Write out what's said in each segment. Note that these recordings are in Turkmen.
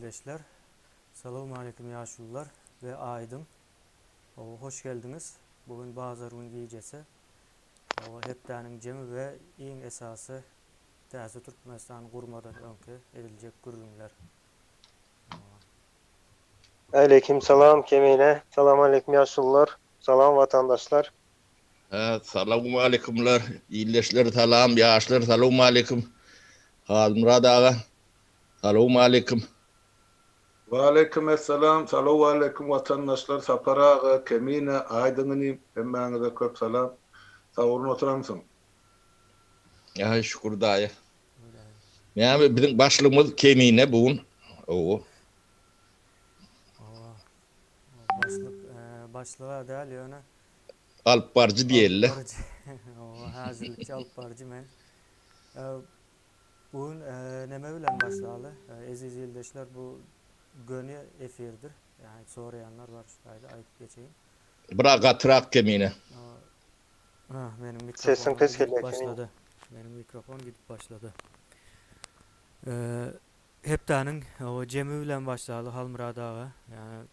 izleyiciler. Selamun Aleyküm yaşlılar ve Aydın. Hoş geldiniz. Bugün bazılarının giyicesi. Heptaning cemi ve en esası Täze Türkmenistan kurmadan önce edilecek gürülümler. Aleyküm selam Kemine. Selam aleyküm yaşlılar. Selam vatandaşlar. Salamu aleykümler. İyileşler salam, yaşlar salamu aleyküm. Murad ağa. Salamu aleyküm. Ve aleykümselam. Salamu aleyküm vatandaşlar. Sapara, Kemine, Aydın'ın emmenize köp salam. Sağ olun oturamsın. Ya şükür dayı. Yani bizim başlığımız Kemine bugün. Başlığa değil yani. Alparcı diyelim. Hazırlıkçı Alparcı men. Bugün neme bilen başlayalı. Aziz yildaşlar bu gönü efirdir. Yani sorayanlar var. Haydi ayıp geçeyim. Bırak atırak Kemine. Benim Sesin mikrofonum kız gidip geliyor başladı. Benim mikrofon gidip başladı. Heptaning o cemi bilen başlayalı Halmurad ağa. Yani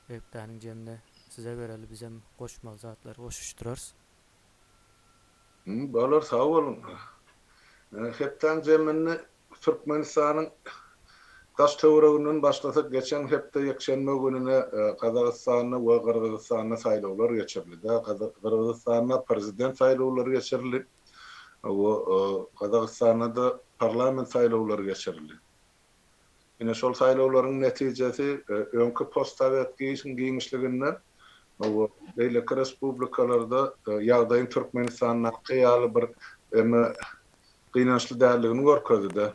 heptaning cemde size vereli bizim koşmalı zatlar koşuşturarız. Bağlar sağ olun. Hepten ceminni Türkmenistan'ın taş töwregünden başlasak geçen hepde yekşenme gününe Kazakistan'a ve Kırgızistan'a saylawlar geçirildi. Kırgızistan'a prezident saylawları geçirildi. O Kazakistan'a da parlament saylawları geçirildi. Yine şol saylawlaryň netijesi öňkü postsovet giňişliginden o beýleki respublikalarda ýagdaýyň Türkmenistanyň ýaly bir gynançly däldigini görkezdi.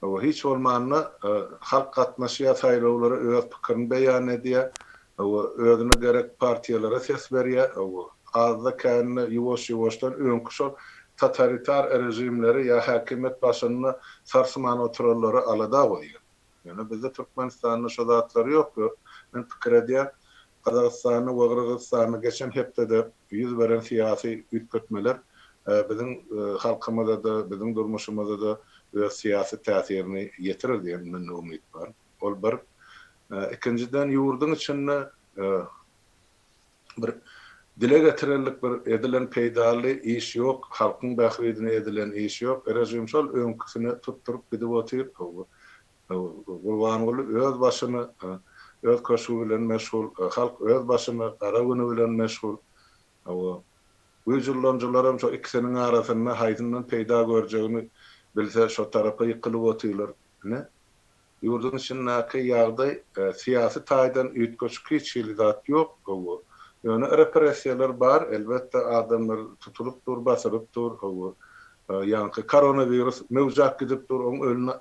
O hiç bolmanda halk gatnaşýar saylawlara öz pikirini beýan edýär. O özüne gerek partiýalara ses berýär. O azda känni ýuwaş-ýuwaşdan öňkü şol totalitar rejimleri ya häkimet başyna sarsman oturalary alada goýýar. Yani bizde Türkmenistan'da şo zatlary ýok. Men pikir edýär, Kazakistanyň we Kyrgyzstanyň geçen hepde ýüz beren syýasy ütkötmeler bizim halkymyza da, bizim durmuşymyza da siyasi täsirini ýetirir diýen men umyt bar. Ol bir ikinciden ýurdun içinde bir dile getirillik bir edilen peýdaly iş ýok, halkyň bähridine edilen iş ýok. Rejim şol öňküsini tutturup gidip otyr. Gurban bolup öz başyny öz köşügi bilen meşgul, halk öz başyny gara güni bilen meşgul. Ýyllanjylaram şo ikisiniň arasynda haýdyndan peýda görjegini bilse şo tarapy ýykylyp otyrlar. Ne? Ýurdun içindäki ýagdaý syýasy taýdan ütköçki hiç zat ýok. Yani represiyalar bar, elbette adamlar tutulup dur, basılıp dur. Yani koronavirüs mevcak gidip dur,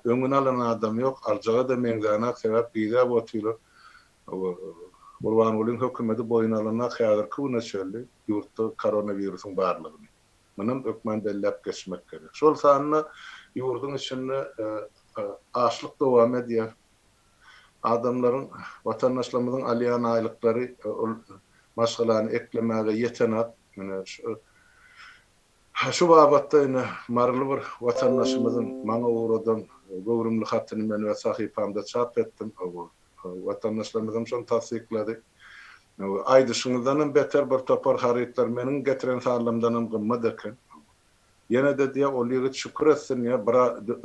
öňüne alan adam yok. Aljaga da meňzana sebäp bize botylar. Gurban bolyň hökümeti boyuna alana häzir küne çöldi. Ýurtda koronavirüsüň barlygyny. Munun ökmen dellep geçmek gerek. Şol sanyna ýurdun içinde açlyk dowam edýär. Adamlaryň, watandaşlarymyzyň alýan aýlyklary maşgalany eklemäge ýetenat. Şu babatda ine marly bir watandaşymyzyň maňa uğradan gowrumly hatyny men we sahypamda çap etdim. Watandaşlarymyzyň şonu tasdiklady. Aýdyşyňyzdan beter bir topar harytlar meniň getiren sağlamdanam gymmat eken. Ýene de diýe ol ýigit şükür etsin ýa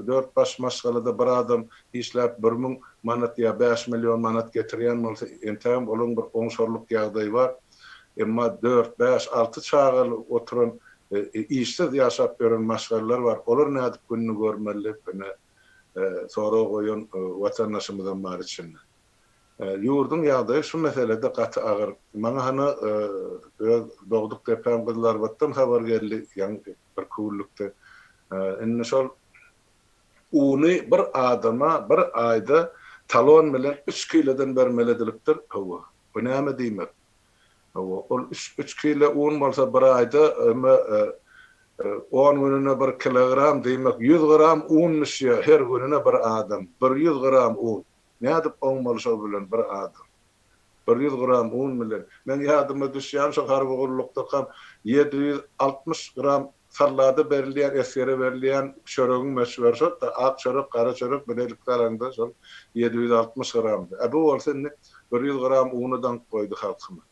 4 baş maşgalada bir adam işläp 1000 manat ýa 5 milyon manat getirýän bolsa entäm olaň bir oňşarlyk ýagdaý bar. Emma 4, 5, 6 çağal oturan işsiz ýaşap gören maşgallar bar. Olar nädip günni görmeli, sonra goýan watandaşymyzdan bar içinde. Ýurdun ýagdaýy şu meselede gaty agyr. Maňa hany dogduk depem gyzlar batdan habar geldi ýa bir kullukda. Indi şol uny bir adama bir aýda talon bilen 3 kilodan bermelidirikdir. Bu näme diýmek? Ol 3 kilo un bolsa bir aýda 10 gününe 1 kilogram diýmek 100 gram unmuş ýa her gününe bir adam 100 gram un. Nädip oňmaly şo bilen bir adam. 100 gram un bilen. Men ýadyma düşýän şo harbagurlukda kam 760 gram sallada berilýän, esgere berilýän çöregiň meşhur da ak çörek, kara çörek bileliklerinde şol 760 gramdy. Bu bolsa 100 gram unudan koydy halkyma.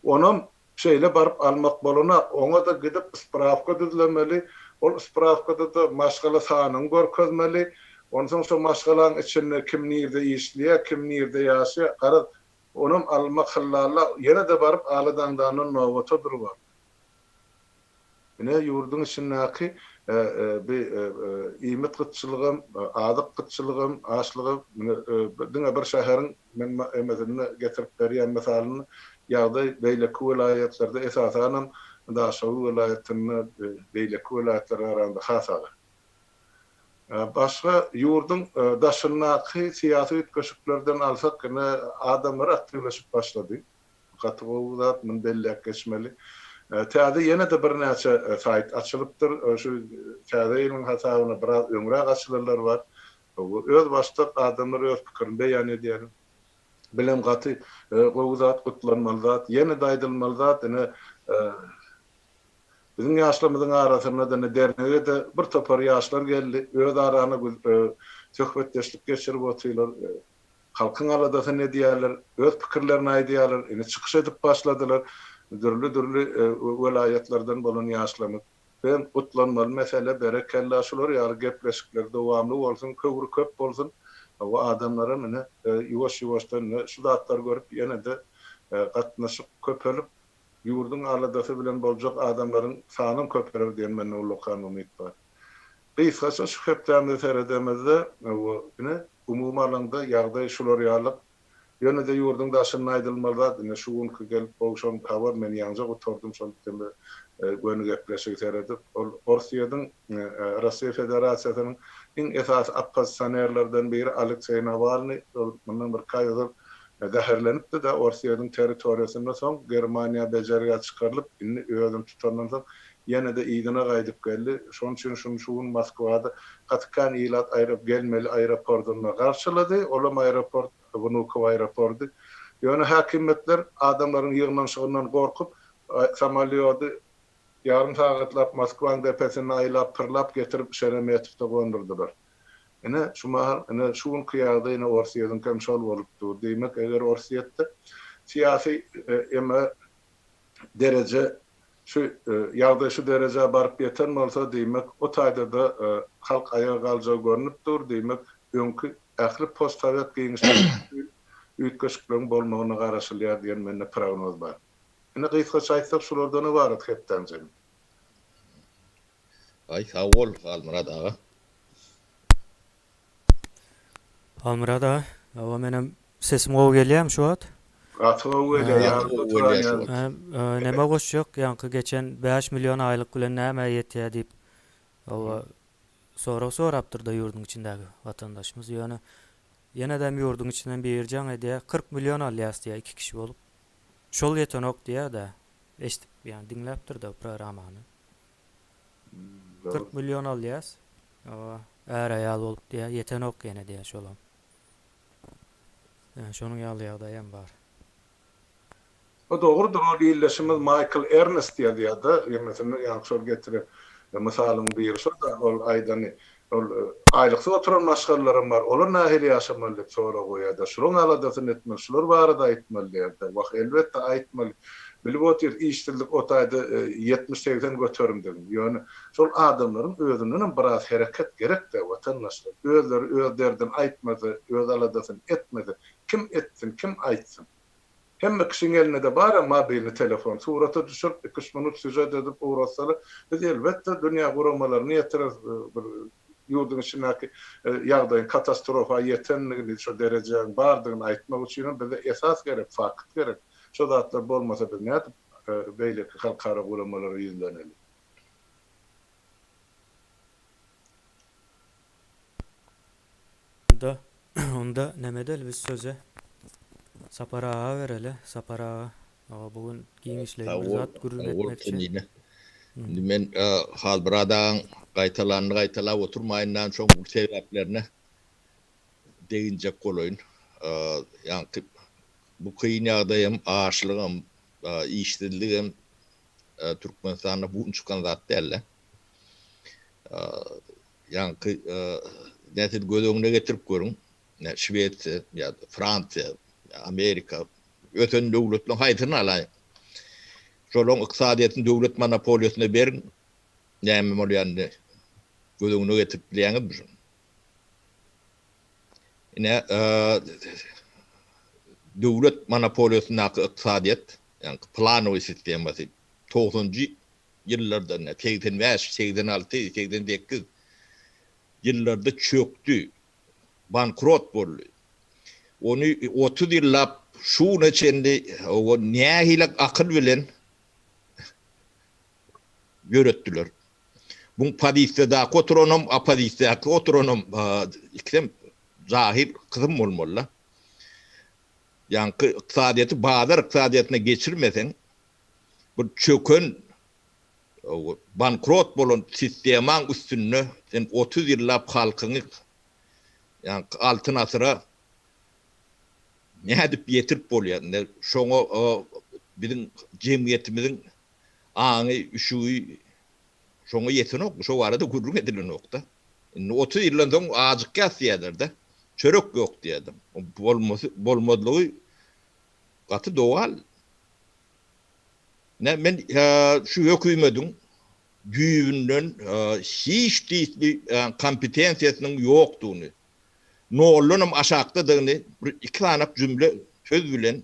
Onam şeýle barıp almak bolana, oňa da gidip spravka düzlemeli, ol spravkada da maşgala sanyny görkezmeli. Ondan soň maşgalaň içinde kim nirde işliýär, kim nirde ýaşaýar, gara onam almak hallala ýene de barıp aladandanyň nowata durýar. Ine ýurdun içindäki bir iýmet gytçylygym, adyk gytçylygym, aşlygym, diňe bir şäheriň men emezeline getirip berýän mesalyny ýagdaý beýleki vilayetlerde esasan Daşawy vilayetyny beýleki vilayetler arasynda hasaga. Başga ýurdun daşyndaky syýasy ütköşüklerden alsak, adamlar aktivleşip başlady. Gatywat men belli geçmeli. Täze ýene de bir näçe sayt açylypdyr. Şu täzeýiň hasabyna biraz öňrä açylanlar bar. Öz başda adamlar öz pikirini beýan edýär. Bilim gaty gowzat gutlanmaly zat, ýene daýdylmaly zat, bizim ýaşlarymyzyň arasynda da dernege de bir topar ýaşlar geldi. Öz arany söhbetdeşlik geçirip oturýarlar. Halkyň aladasyny edýärler, öz pikirlerini aýdýarlar, çykyş edip başladylar. Dürlü vilayetlerden bolan ýaşlarymyz ben gutlanmaly mesele berekella şular ýaly gepleşikler dowamly bolsun, köwür köp bolsun. O adamlara mene ýuwaş-ýuwaşdan şu zatlar görüp ýene de gatnaşyp köpelip ýurdun aladasy bilen boljak adamlaryň sanyny köpeler diýen mende ulkan umyt bar. Beýsgaça şu hepdämde seredemizde umumy alanda ýagdaý şular ýaly ýöne de ýurdun daşyny aýdylmaly, şu günkü gelip bolşan habar men ýanjak oturdum şol tembe göni gepleşik seredip Orsiýadyň Russiýa Federasiýasynyň iň esas oppozisionerlerden biri Aleksey Navalny mundan bir kaýdyr zäherlenipdi da Orsiýadyň territoriýasynda soň Germaniýa bejerige çykarylyp inni özüm tutandan soň ýene de ýygyna gaýdyp geldi. Şoň üçin şuň Moskwada gatkan ýylat aýryp gelmeli aeroportuna garşylady. Olam aeroport Vnukovo aeroportu. Ýöne häkimetler adamlaryň ýygnanşygyndan gorkup samolýoty yarım saatlap Moskwaň depesine aýlap pırlap getirip Şeremetiyevde gondurdylar. Şuň kıyarda Orsiýadyň hem şol bolupdy. Diýmek eger Orsiýetde syýasy derece şu ýagdaý şu derejä baryp ýeten bolsa diýmek o taýda da halk aýaga galjak görnüp dur diýmek öňkü ähli postsovet giňişleri ütköşükleriň bolmagyna garaşylýar diýen mende prognoz bar. Ine gysgaça aýtsak şulardan ibaret hepden jeny. Ay sağ ol Almurad ağa. Almurad ağa, menem sesim gowy gelýärmi şu wagt? Atlaw Näme goşjak, ýanky geçen 5 milyon aýlyk bilen näme ýetýär diýip sorapdyr da ýurdun içindägi watandaşymyz. Ýöne ýene de ýurdun içinden birjaň edýär 40 milyon alýas diýär 2 kişi bolup. Şol ýetenok diýär da eşitip ýani dinläpdir da programany. 40 milyon alýas. Är aýal bolup diýär ýetenok ýene diýär şolam. Şonuň ýaly ýagdaýam bar. O doğrudur, o diýilişimiz Michael Ernst diýär da, ýa-da ýa-şol getirip misalyň birisi da ol aýdany ol aýlyksa oturan maşgallarym bar. Olar nähili ýaşamaly diýip sora goýýar. Şuruň aladasyny etmeli, şular barada aýtmaly diýär. Wagt elbetde aýtmaly. Bilip otyr işçilik otaýda 70-80 götürümdi. Ýöne şol adamlaryň özünden biraz hereket gerek de watandaşlar. Özleri özlerden aýtmady, öz aladasyny etmedi. Kim etsin, kim aýtsyn. Hemme kişinin eline de bar mobilni telefon surata düşürüp 2 minut süjet edip uğraşsalar biz elbette dünýä guramalarını ýetiririz. Ýurdun içindäki ýagdaýyň katastrofa ýetenligini şu derejäň bardygyny aýtmak üçin bize esas gerek, fakt gerek. Şu zatlar bolmasa biz näde beýle halkara guramalary ýüzleneli. Onda nämedel biz söze Sapar ağa vereli, Sapar ağa. Bugün giňişlerimiz zat gürrün etmekçi. Men halbradaň gaýtalap oturmaýyndan soň bu sebäplerine deýinjek bolaýyn. Ýani bu kıyın ýagdaýym, aşlygym, işsizligim Türkmenistan'a bu çıkan zat derler. Yani nesil göz önüne getirip görün. Şveçya, ya Fransa, ya Amerika, öten devletlerin haytını alayın. Şolun iqtisadiyetin devlet monopoliyasına verin. Näme bolýandy göz önüne getirip bilýäňiz mi? Ine devlet monopoliyasynyň iqtisadiyet, yani planowy sistematy 90-njy ýyllarda, 85, 86, 88 ýyllarda çöktü. Bankrot boldy. Onu 30 ýyllap şuna çendi o nähilek akyl bilen yöretdiler. Bu padisda otronom, apadisda otronom iksem zahir kızım bolmaly. Yani iqtisadiyeti bazar iqtisadiyetine geçirmesen bu çökön bankrot bolan sisteman üstünne sen 30 ýyllap halkyny yani altın asıra ne edip yetirip bolýar. Şoňa bizim jemgyýetimizin aňy üşügi şoňa ýetenok, şo arada gurrun edilen nokta. 30 ýyldan soň azyk ýasyýarlar-da. Çörek ýok diýdim. Bolmadygy gaty doğal. Ne men şu hökümetiň güýünden hiç diýipli kompetensiýasynyň ýokdugyny, nollunum aşakdygyny bir iki tanap cümle söz bilen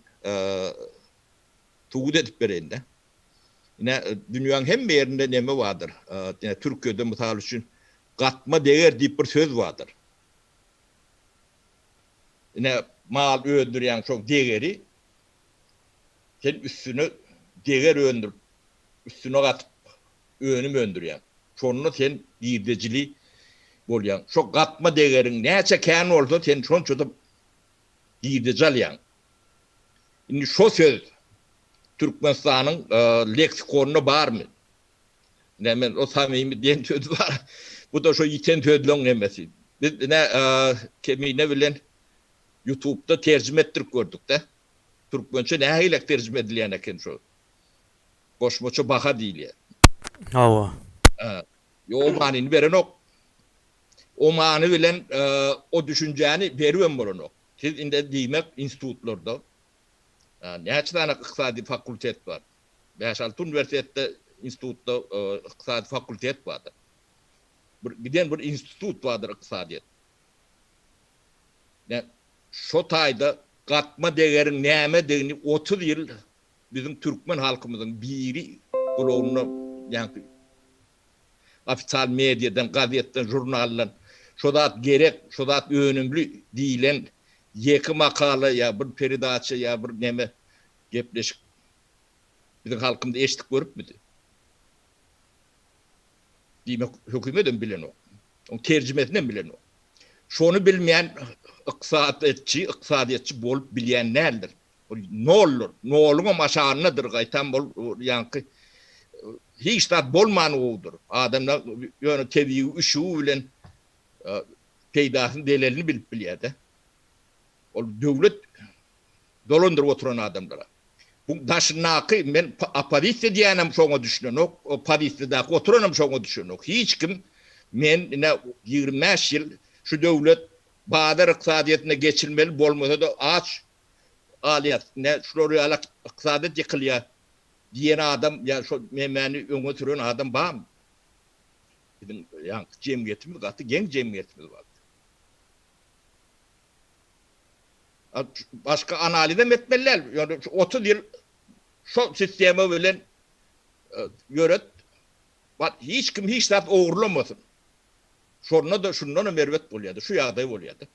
tuğut edip berende. Yine dünýäň hemme ýerinde näme bardyr? Türkiýede mysal üçin gatma değer diýip bir söz bardyr. Yine mal öldürýän çok değeri sen üstüne değer öndürüp üstüne gatyp önüm öndürýän. Şonu sen girdejili bolýan. Şo gatma değeriň näçe kän bolsa sen şonça da girdeji alýan. Indi şo söz Türkmenistanyň leksikonuna barmy? Nämen o samimi diýen söz bar. Bu da şo ýiten sözleň emesi. Biz kemine bilen YouTube'da tercüme ettirip gördük de. Türkmençe nähilek tercüme edilýän eken şo. Goşmaça baha diýilýär. Hawa. Yo manini beren ok. O many bilen o düşünjäni berýän bolan ok. Siz inde diýmek institutlarda näçe tane iqtisadi fakultet var. 5-6 üniversitede institutda iqtisadi fakultet bardyr. Bir institut bardyr iqtisadiýet. Şo taýda gatma değeriň näme diýeni 30 ýyl bizim Türkmen halkymyzyň biri gulagyna ýa-ni ofisial mediadan, gazetden, jurnaldan şodat gerek, şodat önümlü diýilen ýeki makala ya bir peridaça ya bir näme gepleşik bizim halkymda eşitip görüpmidi. Diýmek hökümetin bilen o. O tercümesinden bilen o. Şonu bilmeyen iqtisadiyetçi bolup bilýän nädir? Ne olur? Noluňa maşanydyr gaýtan bol ýanky hiç tat bolman odur. Adamlar ýöne tebii üşü bilen peýdasyny delelini bilip bilýär-de. Ol döwlet dolandyryp oturan adamlara. Bu daşynaky men apadisde diýenem şoňa düşünen ok. O padisde oturanam şoňa düşünen ok. Hiç kim men 25 ýyl şu döwlet bazar iqtisadiýetine geçilmeli bolmasa da aç aliyat ne şuraya alak iqtisadiýet ýykylýar diýen adam ya şu memeni öňe süren adam barmy? Bizim ýa jemgyýetimiz gaty geň jemgyýetimiz bar. Başka analiz etmeliler. Yani 30 ýyl şu sistemi bilen ýöret. Hiç kim hiç zat ogurlamasın. Şoruna da şundan mervet bolýardy, şu ýagdaý bolýardy.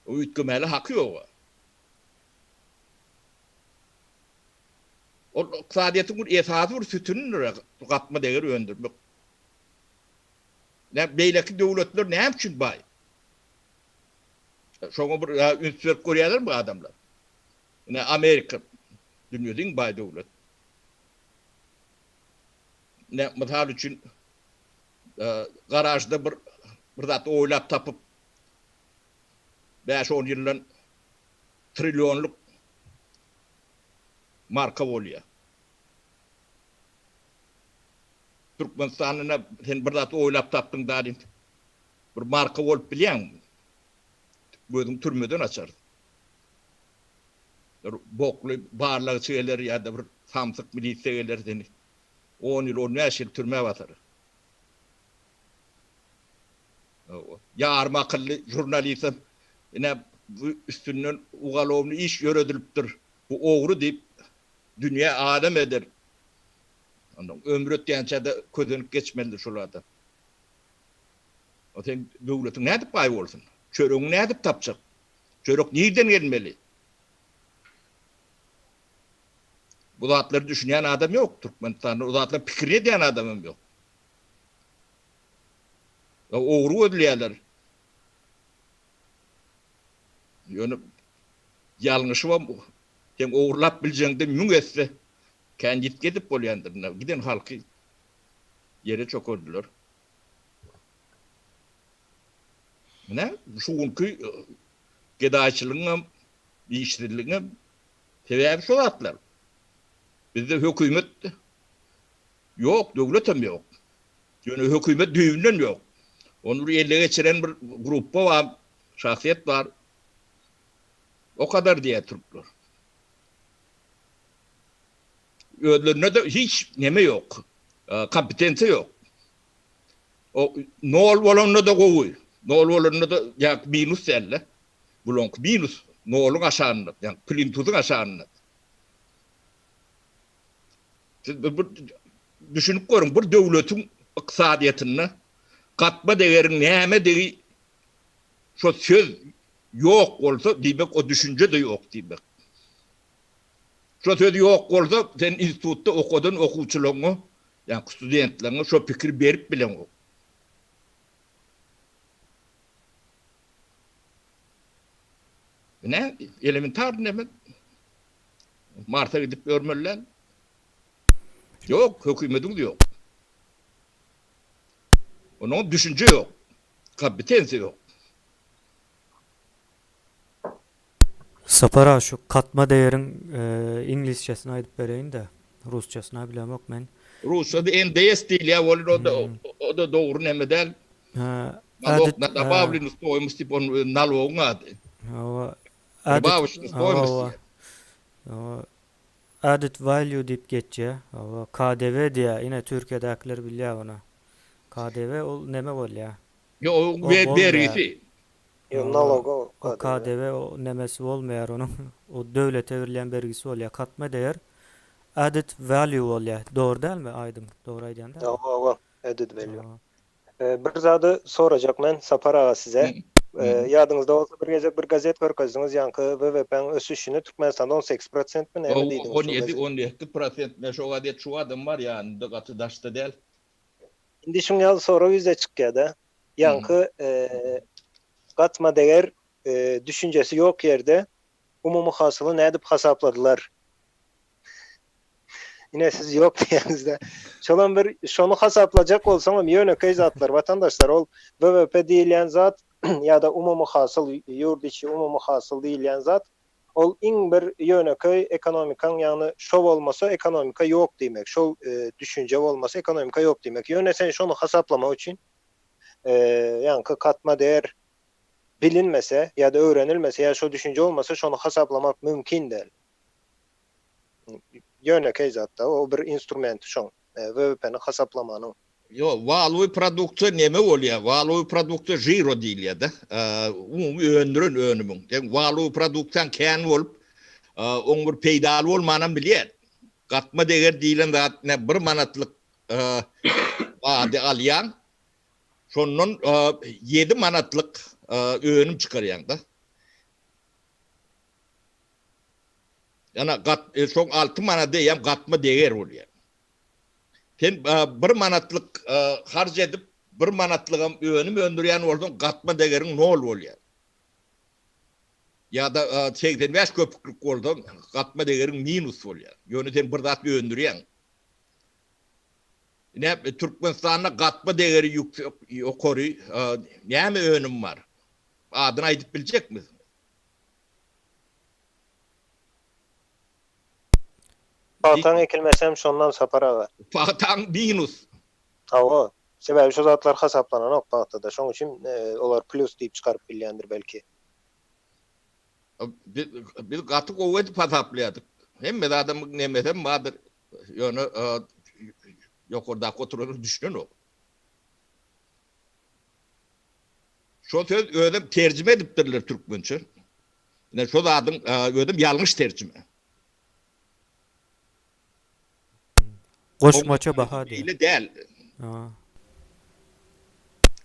O üýtgemeli haky ýok. O iqtisadiýetiň bir esasy bir sütünü gatma değer öndürmek. Beýleki döwletler näme üçin baý? Şoňa bir ünsüp görýärler bu adamlar. Amerika dünýäniň baý döwlet. Mysal üçin garajda bir zat oýlap tapyp 5-10 ýyldan trilyonluk marka bolýar. Türkmenistan'ına sen bir zat oylap tapdın dadin. Bir marka olup bilýän. Gözüň türmeden açar. Bokly barlagy şeyler ýa-da bir samsyk milisiýeler seni 10 ýyl 10 ýaşyl türme batar. Yarma akıllı jurnalistim ine bu üstünden ugalowny iş ýöredilipdir. Bu ogry diýip dünýä adam eder. Ondan ömür ötýänçe de közünüp geçmelidir şolada. O sen döwletiň nädip baý bolsun? Çöregiň nädip tapjak? Çörek nirden gelmeli? Bu zatları düşünen adam yok. Türkmenistan'da o zatlar pikir eden adamım yok. Oğru ödülüyorlar. Yani yanlışı var bu. Sen oğurlap bileceğinde mün etse kendi gidip bolyandır. Giden halkı yere çok öldüler. Ne? Şu günkü gedaçılığına, işçiliğine sebebi şu atlar. Bizde hükümet yok, devletim yok. Yani hükümet düğünden yok. Onu ele geçiren bir gruppa var, şahsiyet var. O kadar diye Türkler. Ödlerine de hiç neme yok. Kompetensi yok. O nol olanına da kovuyor. Nol olanına da ya minus selle. Bulonk minus. Nolun aşağında. Yani plintuzun aşağında. Düşünüp görün, bir devletin iktisadiyetine katma değerin näme degi şu söz yok olsa diýmek o düşünce de yok diýmek. Şu söz yok olsa sen institutda okudun okuwçylaryňa, yani studentlerine şu pikir berip bilen o. Ne? Elementar näme? Marta gidip görmeliler. Yok, hükümetin yok. Onun düşünce yok. Kompetensi yok. Sapara şu katma değerin İngilizcesini aydıp bereyin de Rusçasını bilem yok men. Rusya'da NDS değil ya, o da doğru neme del. Added Добавлено стоимость типа налога. Добавочная стоимость. Added value deyip geçce. KDV diye yine Türkiye'dekiler bilýär onu. KDV ol neme bol ya. Yo, vergisi. Nalogo. O KDV o nemesi olmayar onun. O devlete verilen vergisi ol ya. Katma değer added value ol ya. Doğru değil mi Aydın? Doğru aydan değil mi? Tamam. Added value. Tamam. Bir zadı soracak men Sapar ağa size. Yadınızda olsa bir gece bir gazet görkezdiniz yankı WWP'nin ösüşünü Türkmenistan'da 18% mi ne mi deydiniz? 17% ne şu adet şu adam var yani dıgatı daşta değil. Şimdi şunu soru yüze çıkıyor da yankı katma değer düşüncesi yok yerde umumu hasılı ne edip hesapladılar. Yine siz yok diyenizde. Çalan bir şunu hesaplayacak olsam yönökey zatlar vatandaşlar ol WWP deyilen zat ya da umumu hasıl yurt içi umumu hasıl deyilen zat ol in bir yönökey ekonomikan yani şov olmasa ekonomika yok demek. Şov düşünce olmasa ekonomika yok demek. Yönesen şunu hesaplama için yani katma değer bilinmese ya da öğrenilmese ya şu düşünce olmasa şunu hesaplamak mümkün değil. Yönökey zatta o bir instrument şon WWP'ni hesaplamanın. Yo, value produktu neme oluyor? Value produktu jiro diýilýär da. Öndürün önümün. Yani value produktan kän olup, on bir peýdaly bolmanan bilýär. Katma değer diýilen zat ne bir manatlyk ady alýan. Şonun 7 manatlyk önüm çıkarýan da. Yani son 6 manat diýen katma değer bolýar. Sen bir manatlyk harc edip bir manatlygam önüm öndürýän boldun katma değeriň nol bolýar. Ya da 85 köpüklük boldun katma değeriň minus bolýar. Ýöne sen bir zat öndürýän. Ne Türkmenistan'da katma değeri yüksek ýokary näme önüm var? Adyny aýdyp biljek misin? Patan ekilmesem şondan Sapar ağa. Patan minus. Hawa. Sebäbi şu zatlar hasaplanan noktada. Şoň üçin olar plus diýip çykaryp bilýändir belki. Biz gaty gowet pasaplaýadyk. Hemme de adam nemeden badyr. Ýöne ýokurda oturup düşünen o. Şo söz ödüm tercüme edipdirler türkmençe. Ine şo zadyň ödüm ýalňyş tercüme. Goşmaça baha diýär. Ile däl. Ha.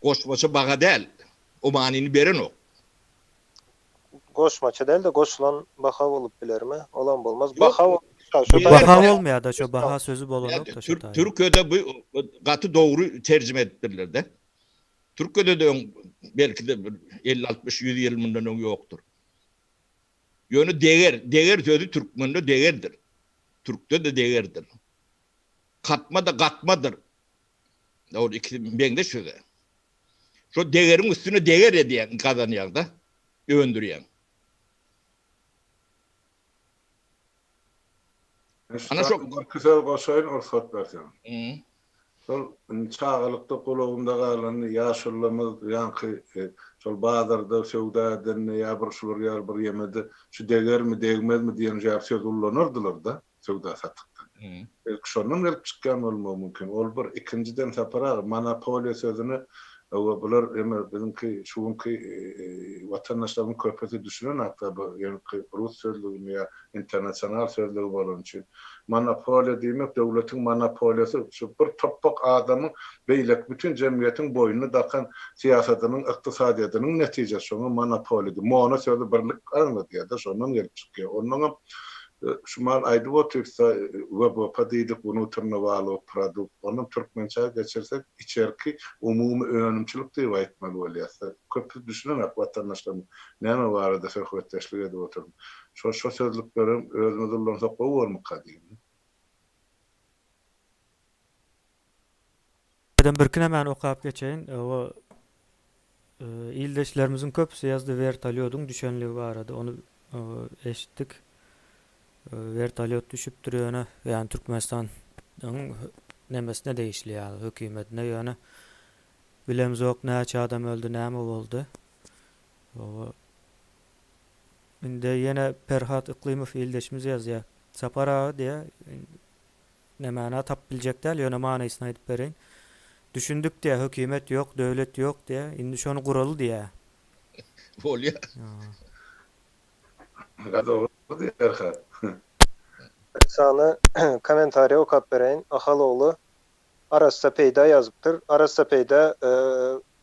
Goşmaça baga däl. O manini beren o. Goşmaça değil de goşulan baha bolup bilermi? Olan bolmaz. Yok. Baha Bir Baha bolmaýar da şo baha sözü bolanok da şo taýy. Türkçede bu gaty dogry tercüme edipdirler de. Türkçede de belki de 50-60 100 ýyl mundan öň ýokdur. Ýöne deger sözü türkmende degerdir. Türkçede de degerdir. Katma da gatmadır. O iki beňde söze. Şo degerin üstüne deger edýän kazanýar da, öndürýän. Ana şu güzel goşaýyn orsat bersen. Hı. Sol çağalykda golawynda galan ýaşurlamyz ýanky şol bazarda söwdadan ýa bir şular ýa bir ýemede şu degermi degmezmi diýen jap söz ullanyrdylar da söwda satykda. Belki şondan gelip çykýan bolmagy mümkin. Ol bir ikinciden sapara monopoliýa sözüni bular bizimki şuňky watandaşlaryň köpeti düşünen hakda bu ýa-ni rus sözlügini ýa internasional sözlügi bolan üçin monopoliýa diýmek döwletiň monopoliýasy şu bir topok adamyň beýlek bütün jemgyýetiň boýuny dakan siýasatynyň ykdysadyýatynyň netijesi şoňa monopoliýa. Mono sözü birlik anladyýar da şondan gelip çykýar. Ondan şumal aýdyp otursa we bu padydyk bunu turnawaly produkt. Onu türkmençe geçirsek içerki umumy önümçilik diýip aýtmaly bolýar. Köp düşünen watandaşlarym näme barada söhbetdeşlik edip oturup. Şo sözlüklerim özüňiz ullansa gowy kadyň. Eden birkine men okap geçeyin. O ildeşlerimizin köpüsü yazdı vertolyodyň düşenligi barada. Onu eşitdik. Vertolyot düşüp durýany, ýani Türkmenistanyň nemesine değişilýär, hökümetine ýöne bilemzok näçe adam öldü, näme boldy. Inde ýene Perhat Iklimov ildeşimiz ýazýar. Sapara diýe nämana tap biljek däl, ýöne manasyny aýdyp bereň. Düşündük diýe, hökümet ýok, döwlet ýok diýe, indi şonu guraly diýe. Bolýar. Sana komentariýa okap bereň. Ahaloğlu Arassa peýda ýazypdyr. Arassa peýda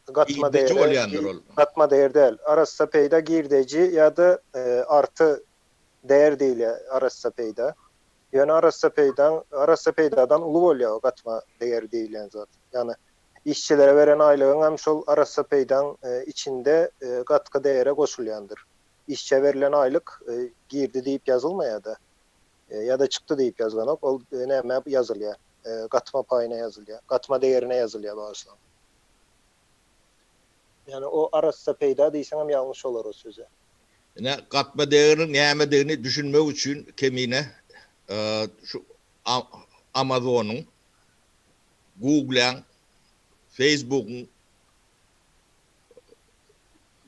gatma Girdeci değeri. bolýandyr ol. Gatma değer değil. Arassa peýda girdeci ya da artı değer diýilýär arassa peýda. Yani arassa peýdadan uly bolýar o gatma değer diýilen zat. Yani işçilere veren aylygyň hem şol arassa peýdan içinde gatkı değere goşulýandyr. İşçe verilen aylık girdi diýip yazılmaýar da. Ya da çıktı deyip yazılan ol näme yazılýar. Gatma paýyna yazılýar. Gatma değerine yazılýar başlan. Yani o arassa peýda diýsem hem ýalňyş olar o söze. Ne katma değerini näme düşünmek üçin kemine şu Amazon'un, Google'ın, Facebook'un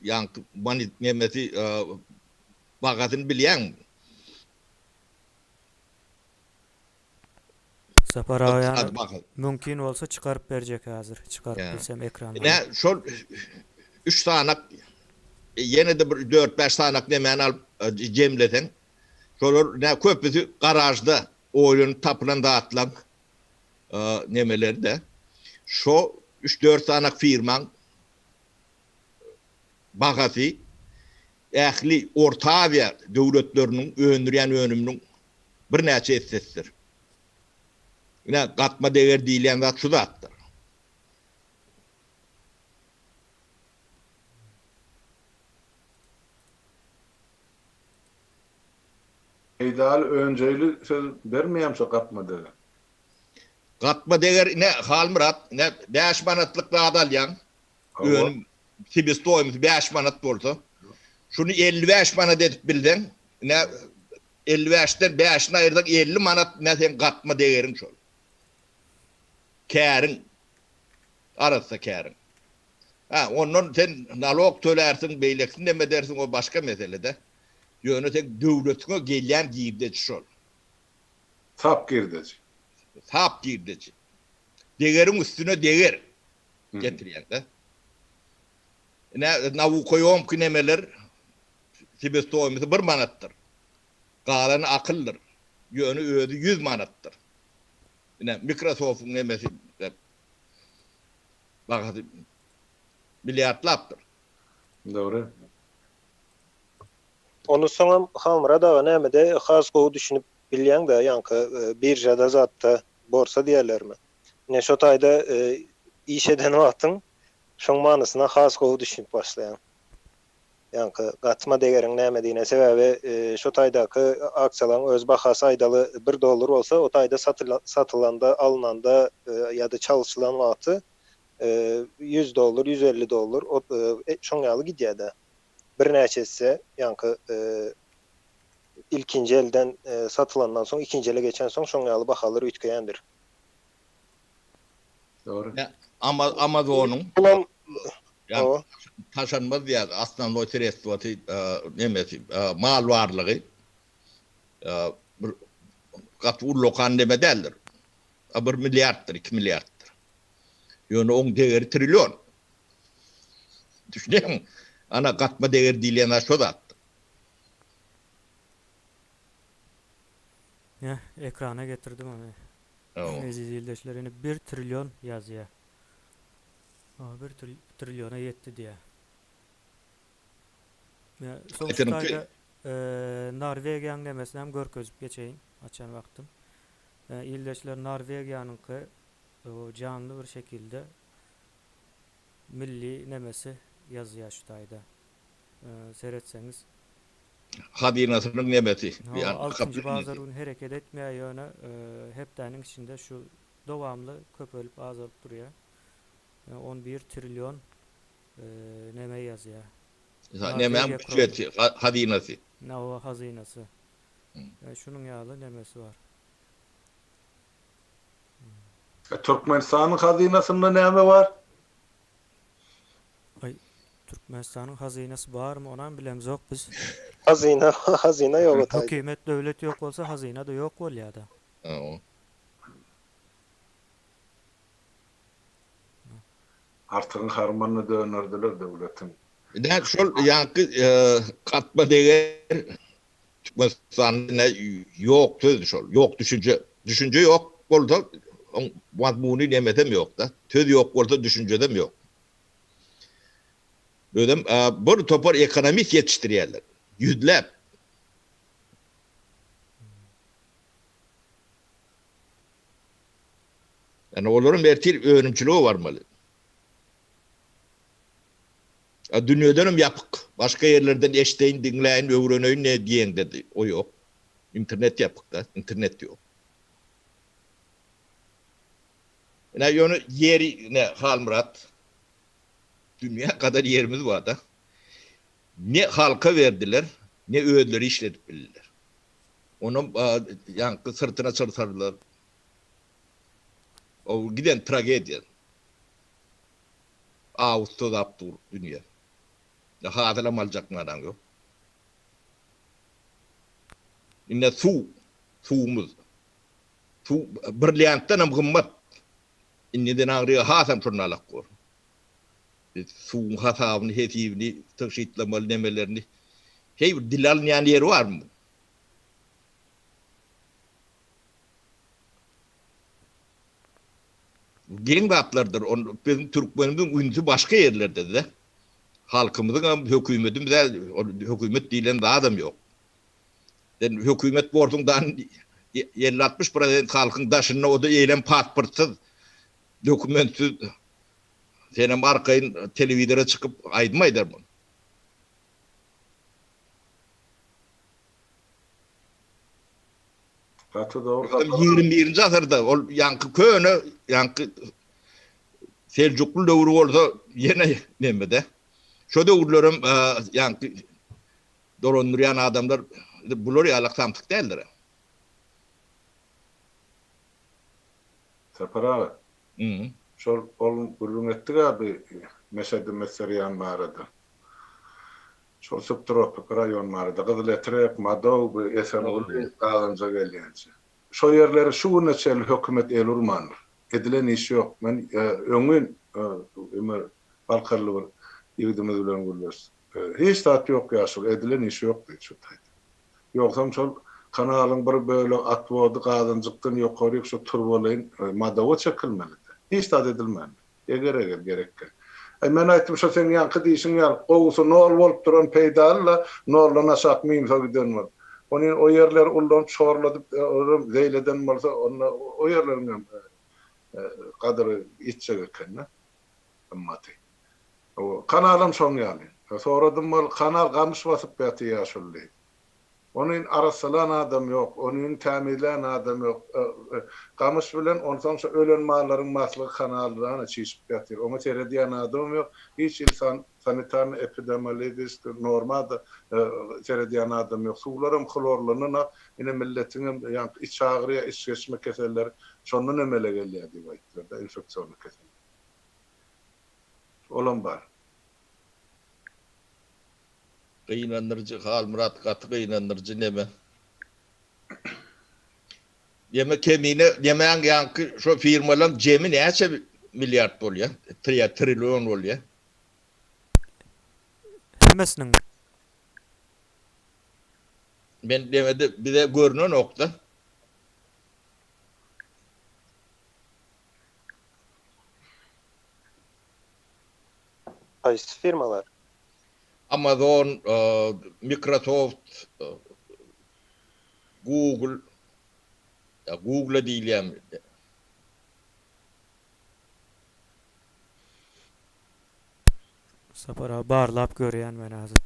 yankı manit nemeti bagatını bilýän. Sapara ýany Bakın. mümkin bolsa çıkaryp berjek hazır. Çıkaryp bilsem ekranda. Ne şol 3 sanak yine de 4-5 sanak nemeni alıp jemlesen. Şolar ne köpüsü garajda oýun tapylan dağıtılan nemelerde. Şo 3-4 sanak firmaň bagasy ähli Orta Aziýa döwletleriniň öndürýän önüminiň bir näçe hissesidir. Yine gatma değer diýilen zat şu zatdyr. Ideal önceli söz bermeýärse gatma değer. Gatma değer ne halmırat ne 5 manatlyk adalyan. Önüm Sibis toýumuz 5 manat bolsa. Şunu 55 manat edip bildin. Ne 55'ten 5'ini ayırdık 50 manat ne sen gatma değerin şol. Kärin arasa kârin. Ha, ondan sen nalog tölersin, beyleksin deme dersin, o başka mesele de. Ýöne tek döwletine gelýän giýde şol. Tap girdeci. Tap girdeci. Degerin üstüne deger Hı. getirýän de. Nawu koýom kinemeler Sibestoýmysy 1 manatdyr. Galan akyllyr. Ýöne özü 100 manatdyr. Microsoft'un emesi bagady milyardlapdyr. Doğru. Onu soňam hamra da näme has gowy düşünüp bilýän de ýanky birjada zatda borsa diýerlermi. Ne şo taýda iş eden wagtyň şoň manysyna has gowy düşünüp başlaýan. Ýanky gatma degeriň näme diýene sebebi şo taýdaky aksiýalaryň öz bahasy aýdaly $1 bolsa, o taýda satylanda, alynanda ýa-da çalyşylan wagty $100, $150 o şoň ýaly gidýär. Bir näçesi ýanky ilkinji elden satylandan soň ikinji ele geçen soň şoň ýaly bahalary ütkeýändir. Doğru. Amazon'un Ulan yani o taşanmaz ya aslında loterestvati nemesi mal varlığı bir kat lokan deme derler. 1 milyardır, 2 milyardır. Yani on değeri trilyon. Düşünüyor musun? Ana katma değer diyen aşo da. Ya ekrana getirdim onu. Aziz ildeşlerini 1 trilyon yazıya. 1 trilyona yetti diye. Ya, sonuçta Norvegiýanyň demesine hem görkezip geçeyin açan wagtym. İldeşler Norvegiýanyňky o canlı bir şekilde milli nemesi yazıya şu taýda. Seretseňiz Hadinasynyň nemesi. yani altıncı bazarın hareket etmeye yöne hepdäniň içinde şu dowamly köpölüp azalyp durýar. 11 trilyon neme yazıyor. Nemem küçüğü, hadinası. O hazinası. Şunun ýaly nemesi var. Türkmenistanyň hazinasynda näme var? Türkmenistanyň hazinasy barmy onan bilemiz yok biz. hazina ýok o taýda. Hökümet döwlet ýok bolsa hazina da ýok bolýar-da. Artygyň harmanyny dönerdiler döwletiň. Ne şol yankı katma değer Türkmenistan'da yok söz şol. Yok düşünce. Düşünce yok bolsa mazmuni nimetem yok da. Söz yok bolsa düşüncedem yok. Dedim bir topar ekonomist yetiştirýärler. Yüzlep. Yani onların bir önümçülüğü varmalı. Dünýädenim yapık. Başka yerlerden eşdeýin, dinläýin, öwreneýin ne diýen dedi. O yok. İnternet yapık da. İnternet yok. Ne ýöne yeri ne Halmurat. Dünýä kadar yerimiz var da. Ne halka verdiler, ne öýleri işledip bildiler. Onun yankı sırtına çırtardılar. O giden tragedýa. Ağustos aptur dünýä. Hatılam alacak adam yok. Inne suumuz. Su brilliantdan am gymmat. Inneden agry hasam şurnalak gor. Suun hasabyny, hesibini, tygşytlamaly nemelerini. Hey bir dil alynýan ýeri barmy? Geň baplardyr. Bizim Türkmenimiň ünsü başka yerlerde de. Halkımızın hökümet diýilen de adam yok. Den hökümet bordundan 50-60% halkyň daşyna o da eýlen pasportsuz, dokumentsiz senem arkaýyn telewizora çykyp aýdmaýdyr bunu. Gatı doğru. 21-nji asyrda ol yankı köne yankı Seljuklu döwrü bolsa ýene nemede. Şo döwürlerim yankı dolandyrýan adamlar bular ýalak samtyk däldir. Separa. şol olun gurrun etdik abi meşede meseriyan marada. Şol subtropik rayon marada Kızıletrek, Madow, bu Esenogul ağınca gelýänçe. Şo yerleri şu neçel hökümet el urmandyr. Edilen iş yok. Men öňün ömer balkarly bir ýigidimiz bilen gurulýar. Hiç tat yok ýaşul, edilen iş yok diýip şu taýda. Yoksam şol kanalyň bir böyle atwady gazanjykdan ýokary şu turbolayın Madow çekilmeli. Hiç tat edilmeli. Eger gerekli. Men aýtdym şo sen ýanky diýişiň ýaly gowsy nol bolup duran peýdalla noldan aşak mymsa gidenmer. Onu o yerler uldan çorladyp zeýleden bolsa o yerleriň kadary içe geken. Ammati. O kanalym şoň ýaly. Soradym bol kanal gamyş basyp ýaty ýaşuldy. Onun arasalan adam yok, onun tämirlen adam yok. Gamış bilen ondan sonra ölen malların maslık kanallarına çeşip yatır. Onu seyrediyen adam yok. Hiç insan sanitarny epidemiologist normalda seyrediyen adam yok. Sularım klorlanına yine milletinin yani iç ağrıya, iç geçme keseller şondan emele gelýär diýip aýtdylar da infeksiyonlu keseller. Olan bar. Gynandyrjy hal Murat gaty gynandyrjy neme? Yeme kemine yemeň ýanky şo firmalar jemi näçe milyard bolýar? Trilyon bolýar. Hemmesinin Ben demedi bir de görünen nokta. Haýsy firmalar? Amazon, Microsoft, Google, ya Google diýilýär. sapara barlap görýän men hazır.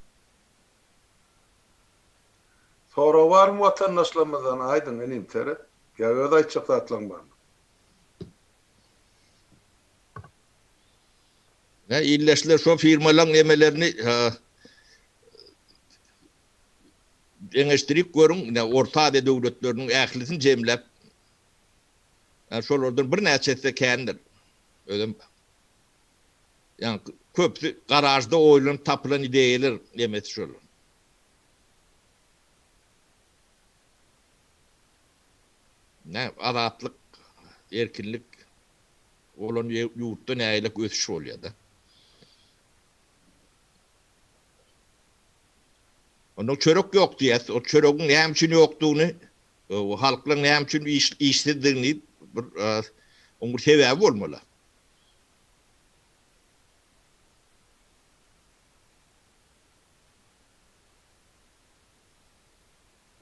Sonra var mı vatandaşlarımızdan aydın enim tere? Ya öde açık atlan var. Ne illeşler şu firmaların emelerini eňeşdirip görün, ne orta devletlerinin ählisini jemläp. Yani şolardan bir näçesi kendir. Ödüm. Yani köpsü garajda oýlanyp tapylan ideýeler demesi şolar. Ne azatlyk, erkinlik olan ýurtda näýlik ösüş bolýar da. Onun çörek yok diýär. O çöregiň näme üçin ýokdugyny, o halkyň näme üçin işsizdigini bir oňa sebäbi bolmaly.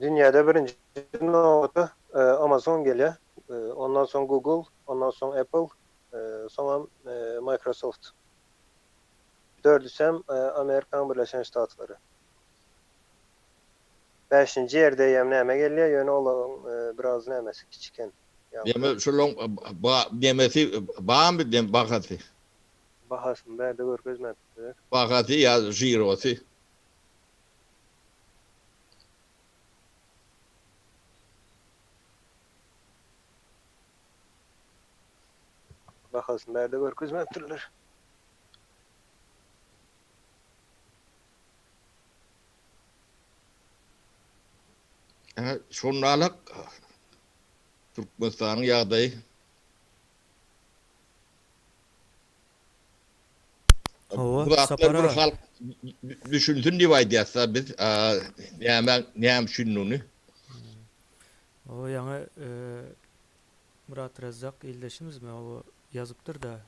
Dünyada birinci ne oldu? Amazon gelýär. Ondan sonra Google, ondan sonra Apple, sonra Microsoft. Dördüsü hem Amerikan Birleşen Ştatları. Beşinci yerde näme gelýär? Ýöne olan biraz nämesi kiçiken. Deme şolong demesi bam dem bahaty. Bahasyn berde görkezmepdir. Bahaty ya jirosy. Bahasyn berde görkezmepdirler. Şonlalyk Türkmenistanyň ýagdaýy. Owa, Bu sapara. bir halk düşünsün diýip aýdýarsa biz näme düşünýäni. O ýaňy Murat Rezzak ildeşimizmi o yazıptır da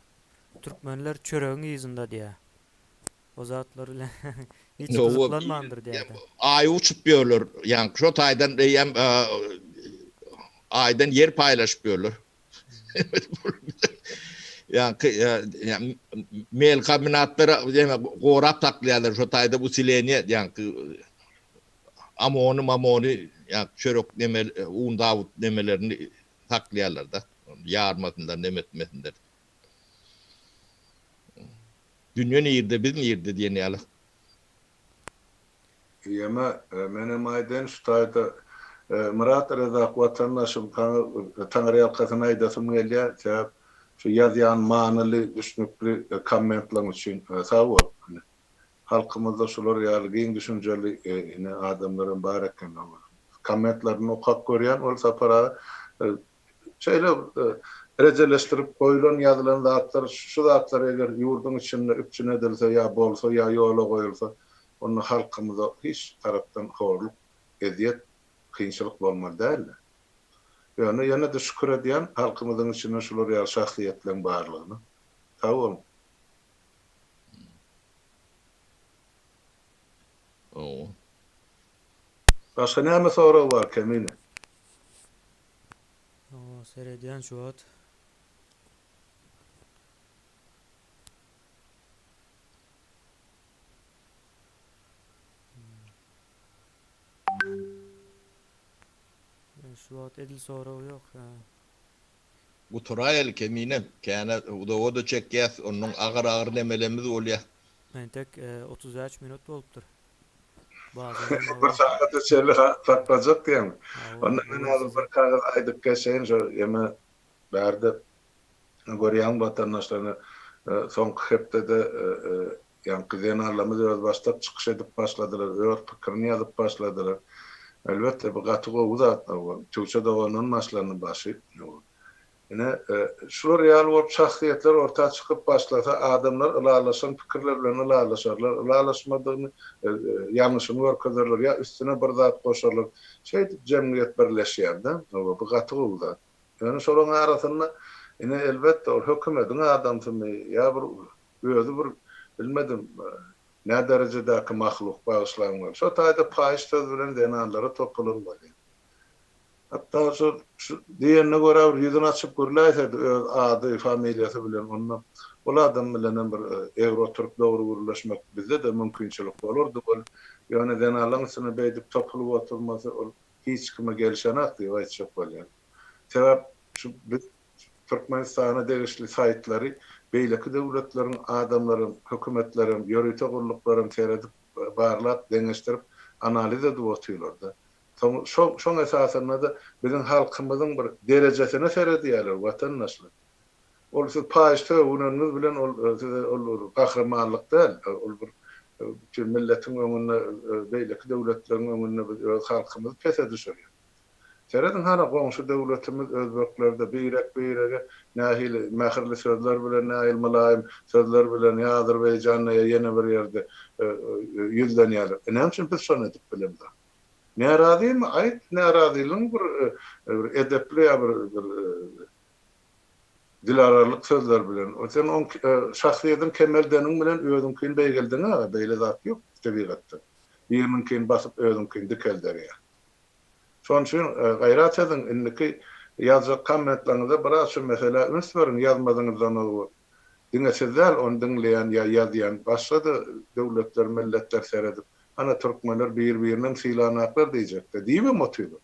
Türkmenler çöreğin ýyzynda diýär. O zatlar ile hiç kızıklanmandır diýär. Ay uçup ýörler. Yani şu taýdan aydan yer paylaşıp yani mel kombinatlara gorap taklaýarlar şu taýda bu sileni yani amony yani çörek demel un Davut demelerini taklaýarlar da yarmasınlar demetmesinler. Dünýäň ýerde bizim ýerde diýen ýaly. Yeme menem aýdan şu taýda Murat Rezzak vatandaşym Taňry ýalkasyna aýdasym gelýär. şu yazyan manyly düşünükli kommentler üçin sağ ol. Halkımızda şular ýaly giň düşünjeli ine adamlaryň bar eken. Kommentlerini okap görýän bolsa para şeýle rejeleşdirip koýulan ýazylan zatlar şu zatlar eger ýurdun içinde üçin edilse ýa bolsa ýa ýola goýulsa onu halkymyza hiç tarapdan horluk, eziyet, kynçylyk bolmaz däl. Ýöne ýene de şükür edýän halkymyzyň içinde şular ýaly şahsiýetlerin barlygyny. Tamam. O. Başka näme soraw bar Kemine? Seyrediyen şu at. Şu at edil soraw yok. Bu Turayel Kemine kene o da çekýäs onun agar demelemiz bolýar. Men tek 33 minut bolupdyr. Bir saat içeri takılacak diye mi? Ondan azı bir kağıt aydık geçeyin, yeme verdi. Görüyen vatandaşlarını son hepte de yani kızın anlamı biraz başta çıkış edip başladılar. Ört fikrini yazıp başladılar. Elbette bu katığı uzatma. Türkçe de onun maçlarının başı. Yine şular real olup şahsiyetler ortaya çıkıp başlasa adamlar ılalaşan fikirler bilen ılalaşarlar. Ilalaşmadığını yanlışını görkezerler ya üstüne bir zat koşarlar. Cemiyet birleşýär-de. Bu gatygy uzat. Yani şolan arasında yine elbette o hökümetin adamsymy ya bir özü bir bilmedim ne derecedeki mahluk bağışlayan var. Şu taýda paýyş söz bilen denanlara topulurlar. Hatta şu diýerine görä ýüzüni açyp görläýse ady, familiýasy bilen ondan ol adam bilen bir Euro-Türk dogry gürleşmek bizde de mümkinçilik bolurdy. Ýöne denalaryň üstüne beýdip topulup oturmasy ol hiç kime gelişen akdy aýtjak bolýar. Sebäp şu Türkmenistana degişli saýtlary beýleki döwletleriň adamlaryň, hökümetleriň, ýönetim guruluklaryň seredip barlap, deňeşdirip analiz edip oturýarlar. Şoň esasında da bizim halkymyzyň bir derejesine seredýärler watandaşlar. Ol siz paýşda ununuz bilen ol gahramanlyk däl, ol bir milletiň öňünde beýleki döwletleriň öňünde öz halkymyz pese düşürýär. Seredin hana goňşy döwletimiz özbeklerde beýrek nähili mähirli sözler bilen, nähil mulaýym sözler bilen Azerbaýjanda ýene bir ýerde ýüzlenýärler. Näme üçin biz şonu edip bilemdi? Närazymy? Aýt närazylygyň bir edepli bir dilararlyk sözler bilen. O sen on şahsiýetiň kemeldeniň bilen özüňkiň beýgeldiňi beýle zat ýok tabiatda. Ýeriniňkiň basyp özüňkiň dikelderýär. Şoň üçin gaýrat edin indiki ýazjak kommentlaryňyza biraz şu mesela üns berin ýazmadyňyzdan ol. Diňe sizler onu dinleýän ýa ýazýan başga da döwletler, milletler seredip ana Türkmenler bir-biriniň sylanaklar diýjekler. Diýme motiwy.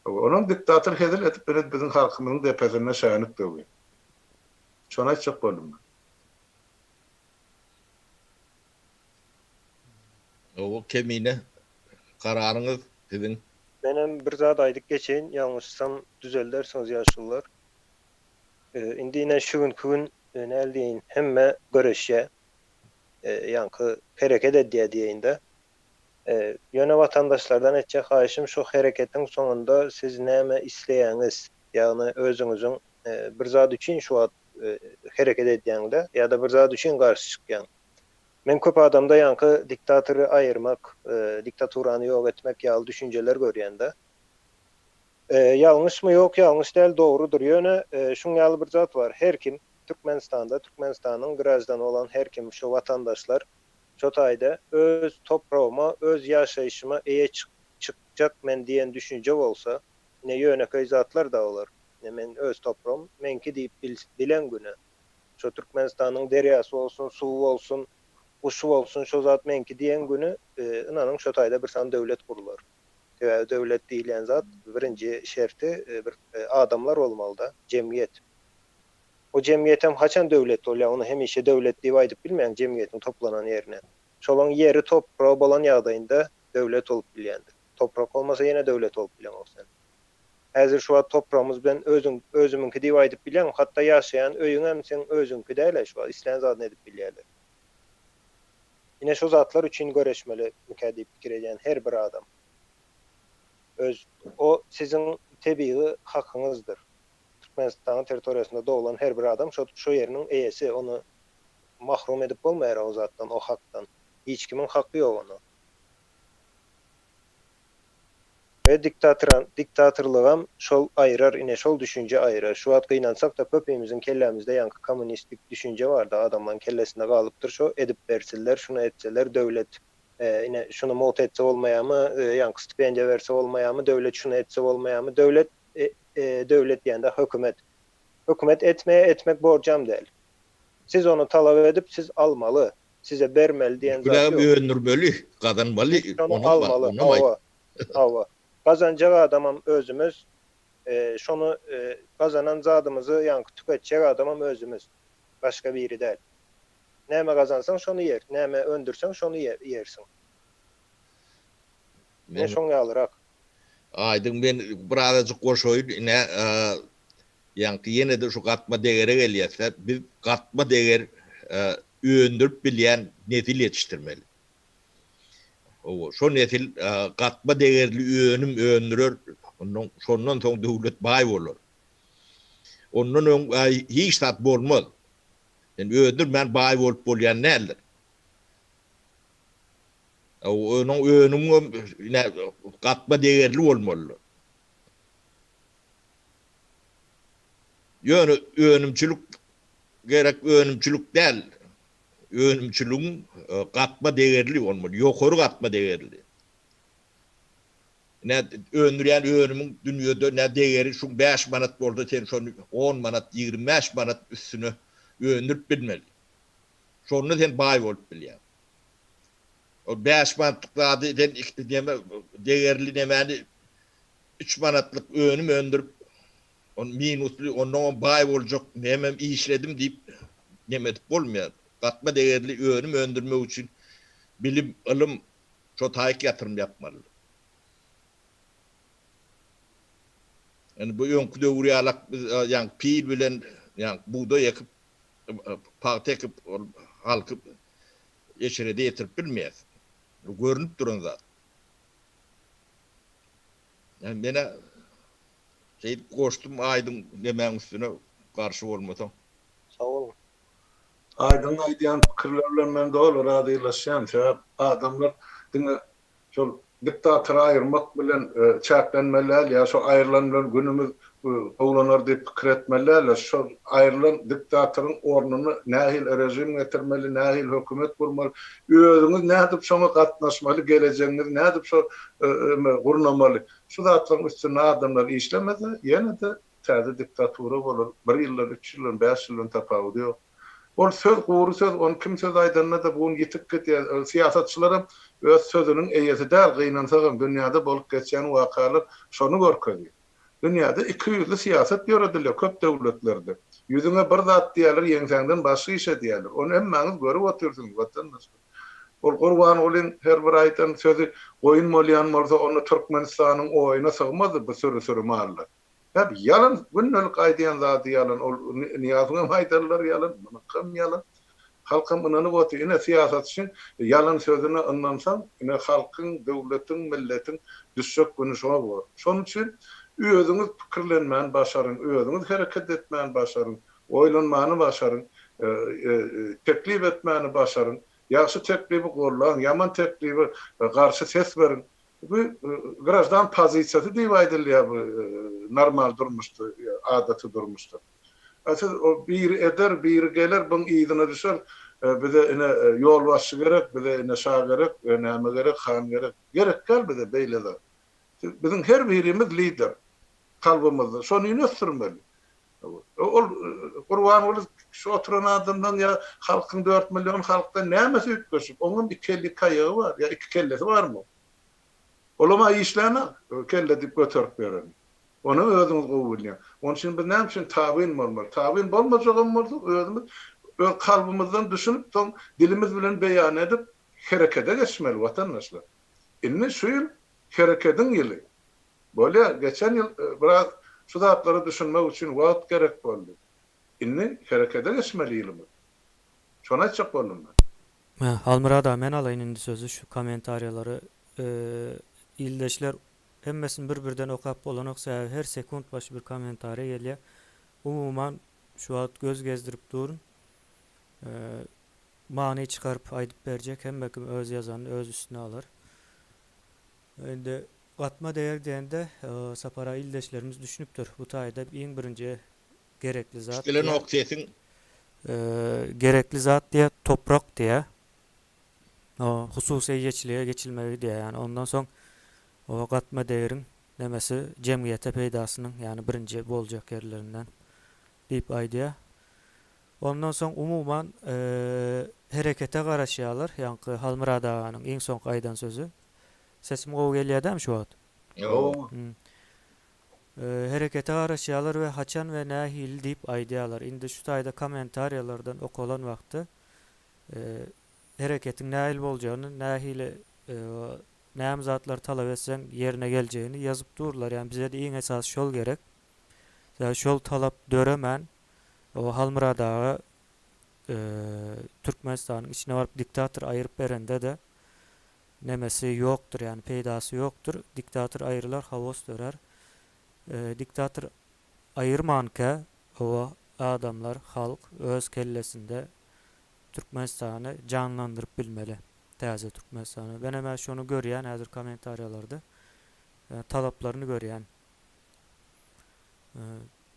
Onuň diktator hedil etip bizim halkymyzyň depesine şänik döwür. Şonu aýtjak boldum. O Kemine kararyňyz sizin. Benim bir zat aýdyp geçeýin, ýalňyşsam düzeldersiňiz ýaşullar. Indi ine şu gün näl diýin, hemme göreşe ýanky hereket edýär diýende. Ýöne vatandaşlardan etjek haýyşym şu hereketiň soňunda siz näme isleýäňiz, ýagny özüňiziň bir zat üçin şu wagt hereket edýäňde ýa-da bir zat üçin garşy çykýan. Men köp adamda ýanky diktatory aýyrmak, diktaturany ýok etmek ýaly düşünjeler görýände. Ýalňyşmy ýok, ýalňyş däl, dogrudur. Ýöne şuň ýaly bir zat bar. Her kim Türkmenistanyň grazdan olan her kim şu vatandaşlar şu taýda öz toprağıma, öz ýaşaýyşyma eýe çykjak men diýen düşünje bolsa, ne ýöneköý zatlar da olar. Men öz toprağım menki diýip bilen güne. Şu Türkmenistanyň derýasy bolsun, suwy bolsun, uşu bolsun, şu zat menki diýen güni inanyň şu taýda bir san döwlet gurular. Döwlet diýilen zat birinji şerti bir adamlar bolmaly, jemgyýet. O jemgyýet hem haçan döwlet bolýar, onu hemişe döwlet diýip aýdyp bilmeýän jemgyýetiň toplanan ýerine. Şolaň ýeri toprağı bolan ýagdaýynda döwlet bolup bilýändir. Toprak olmasa ýene döwlet bolup bilen bolsa. Häzir şu wagt toprağımız bilen özümünki diýip aýdyp bilýän, hatda ýaşaýan öýüň hem sen özüňki däl, şu islen zadyny edip bilýärler. Ine şu zatlar üçin göreşmeli mükadip pikir edýän her bir adam. O sizin tebii hakkınızdır. Türkmenistan'ın teritoriýasynda doğulan her bir adam şu yerinin eýesi, onu mahrum edip bolmaýar o zatdan, o hakdan. Hiç kimin hakkı yok onu. Ve diktatörlüğüm şol ayırar, ine şol düşünce ayırar. Şu wagt gynansak da köpeğimizin kellemizde yankı komünistik düşünce vardı. Adamların kellesinde galypdyr şo edip berseler, şunu etseler, döwlet ine şunu mot etse bolmaýarmy, yankı stipendiýa berse bolmaýarmy, döwlet şunu etse bolmaýarmy, döwlet diýende hökümet. Hökümet etmek borcam değil. Siz onu talep edip siz almalı, size bermeli diyen zat Kulağım yok. öndürmeli, kazanmalı. Onu almalı. Hava. Kazanacak adamam özümüz. Şonu kazanan zadımızı yankı tüketecek adamam özümüz. Başka biri değil. Näme kazansan şonu yer. Näme öndürsen şonu yersin. Ne şonu alırak. Aydın ben birazcık koşoyun ne yankı yine de şu katma değere geliyse biz katma değer öndürüp bilen nesil yetiştirmeli. Şu nesil katma değerli öndürür. Sondan sonra devlet bay olur. Onun hiç tat bolmaz. Yani öndürmen bay olup bolyan nedir? Onun önüm katma değerli olmalı. Yani önümçülük gerek önümçülük değil. Önümçülüğün katma değerli olmalı. Yukarı katma değerli. Ne öndüren önümün dünyada ne değeri şu 5 manat orada sen şunu 10 manat 25 manat üstünü öndürüp bilmeli. Sonra sen bay olup bilýär. O 5 manatlıkta değerli demeni 3 manatlık önüm öndürüp on minuslu ondan bay olacak nemem iyi işledim deyip nemet olmuyor. Katma değerli önüm öndürme için bilim, ilim çok hayk yatırım yapmalı. Yani bu yonkü dövriyalak yani pil bilen yani buğday yakıp parti yakıp halkıp yeşerede yetirip bilmeyiz. Görünüp durun zaten. Yani bana koştum aydın demen üstüne karşı olmadım. Sağ olun. Aydın aýdýan pikirlerle men dolu radylaşýan sebäp adamlar diňe şol diktator aýyrmak bilen çäklenmeler ýa şo aýrylanlar günümüz owlanar diýip pikir etmeler şol aýrylan diktatoryň ornuny nähil rejim getirmeli, nähil hökümet kurmaly, özüňiz nädip şoňa gatnaşmaly, gelecegiňiz nädip şo gurnamaly. Şu zatlaryň üstüne adamlar işlemese ýene de täze diktatura bolar. 1 ýyllar, 3 ýyllar, 5 ýyllar tapawudy ýok. On söz gowru söz, on kim söz aýdanda da bugun ýitip ketýär. Siýasatçylar öz sözüniň eýesi däl, gynansaň dünýäde bolup geçýän wakalar şonu görkezýär. Dünýäde 200'li siýasat ýöredilýär köp döwletlerde. Ýüzüňe bir zat diýerler, ýeňsäňden başga iş edýärler. Onu hemmäňiz görüp oturýarsyňyz watandaş. Ol Gurban Ulin her bir aýtan sözü goýun bolýan bolsa onu Türkmenistanyň oýuna sygmaz bu sürü marlar. Hep yalan, günlük aýdýan zat yalan, ol niýazyňam aýdarlar yalan, kam yalan. Halkym ynany goty, ine siýasat üçin yalan sözüne ynansaň, ine halkyň, döwletiň, milletiň düşük güni şoňa bor. Şonuň üçin özüňiz pikirlenmän başaryň, özüňiz hereket etmän başaryň, oýlanmany başaryň, teklip etmäni başaryň. Ýaşy teklibi gorlan, ýaman teklibi garşy ses berin. Bu grajdan pozisiýasy diýip aýdylýar, normal durmuşdy, adaty durmuşdy. Asy o bir eder, bir geler, buň ýygyna düşer. Bize ine ýol başçy gerek, bize ine şah gerek, näme gerek, han gerek. Gerek gal bize beýle zat. Biziň her birimiz lider. Kalbymyzda şonu ýönetirmeli. Ol Gurban Uly şu oturan adamdan ya halkyň 4 milyon halkda näme süýtgeşip, onuň bir kelli kaýagy bar, ya iki kellesi barmy? Olama işlerine kelle dip götürüp beren. Onu özüňiz gowulýar. Onun için biz näme üçin tabyn bolmaly? Tabyn bolmajagym bolsa özümiz öz kalbymyzdan düşünüp, dilimiz bilen beýan edip, herekete geçmeli watandaşlar. Inni şu ýyl hereketiň ýyly. Böyle geçen yıl biraz şu zatları düşünmek için wagt gerek boldy. Inni harekete geçmeliyim. Şona çok boldum ben. Halmırada men alayın indi sözü şu komentaryaları ildeşler hemmesin bir-birden okap bolanok sebäbi her sekund başı bir komentarya gelýär. Umuman şu an göz gezdirip durun. Many çıkarıp aýdyp berjek hemmekim öz yazanyny öz üstüne alır. Endi gatma değer diýende sapara ildeşlerimiz düşünüpdir. Bu taýda iň birinji gerekli zat İşte diýe, noktasın gerekli zat diye toprak diye o hususi geçiliğe geçilmeli diye yani ondan sonra o katma değerin demesi cemiyete peydasının yani birinci bolacak yerlerinden deyip aydiya. Ondan sonra umuman harekete garaşýarlar. Yankı Halmyrada ağanın iň soňky aýdan sözü. Sesim gowy gelýär-dämi şu wagt? Oo. Harekete garaşýarlar we haçan we nähil diýip aýdýarlar. Indi şu taýda komentaryalardan okulan wagty hareketin nähil boljagyny, nähili näme zatlar talap etseň yerine geljegini ýazyp durlar. Yani bize de iň esas şol gerek. Ya şol talap döremen o Halmyradagy Türkmenistanyň içine barıp diktator aýryp berende de nemesi ýokdur yani peýdasy ýokdur. Diktator aýrylar, hawos dörer. Diktator ayırmanka o adamlar, halk öz kellesinde Türkmenistany canlandyryp bilmeli. Täze Türkmenistany. Ben hemen şonu görýän häzir komentaryalarda talaplaryny görýän.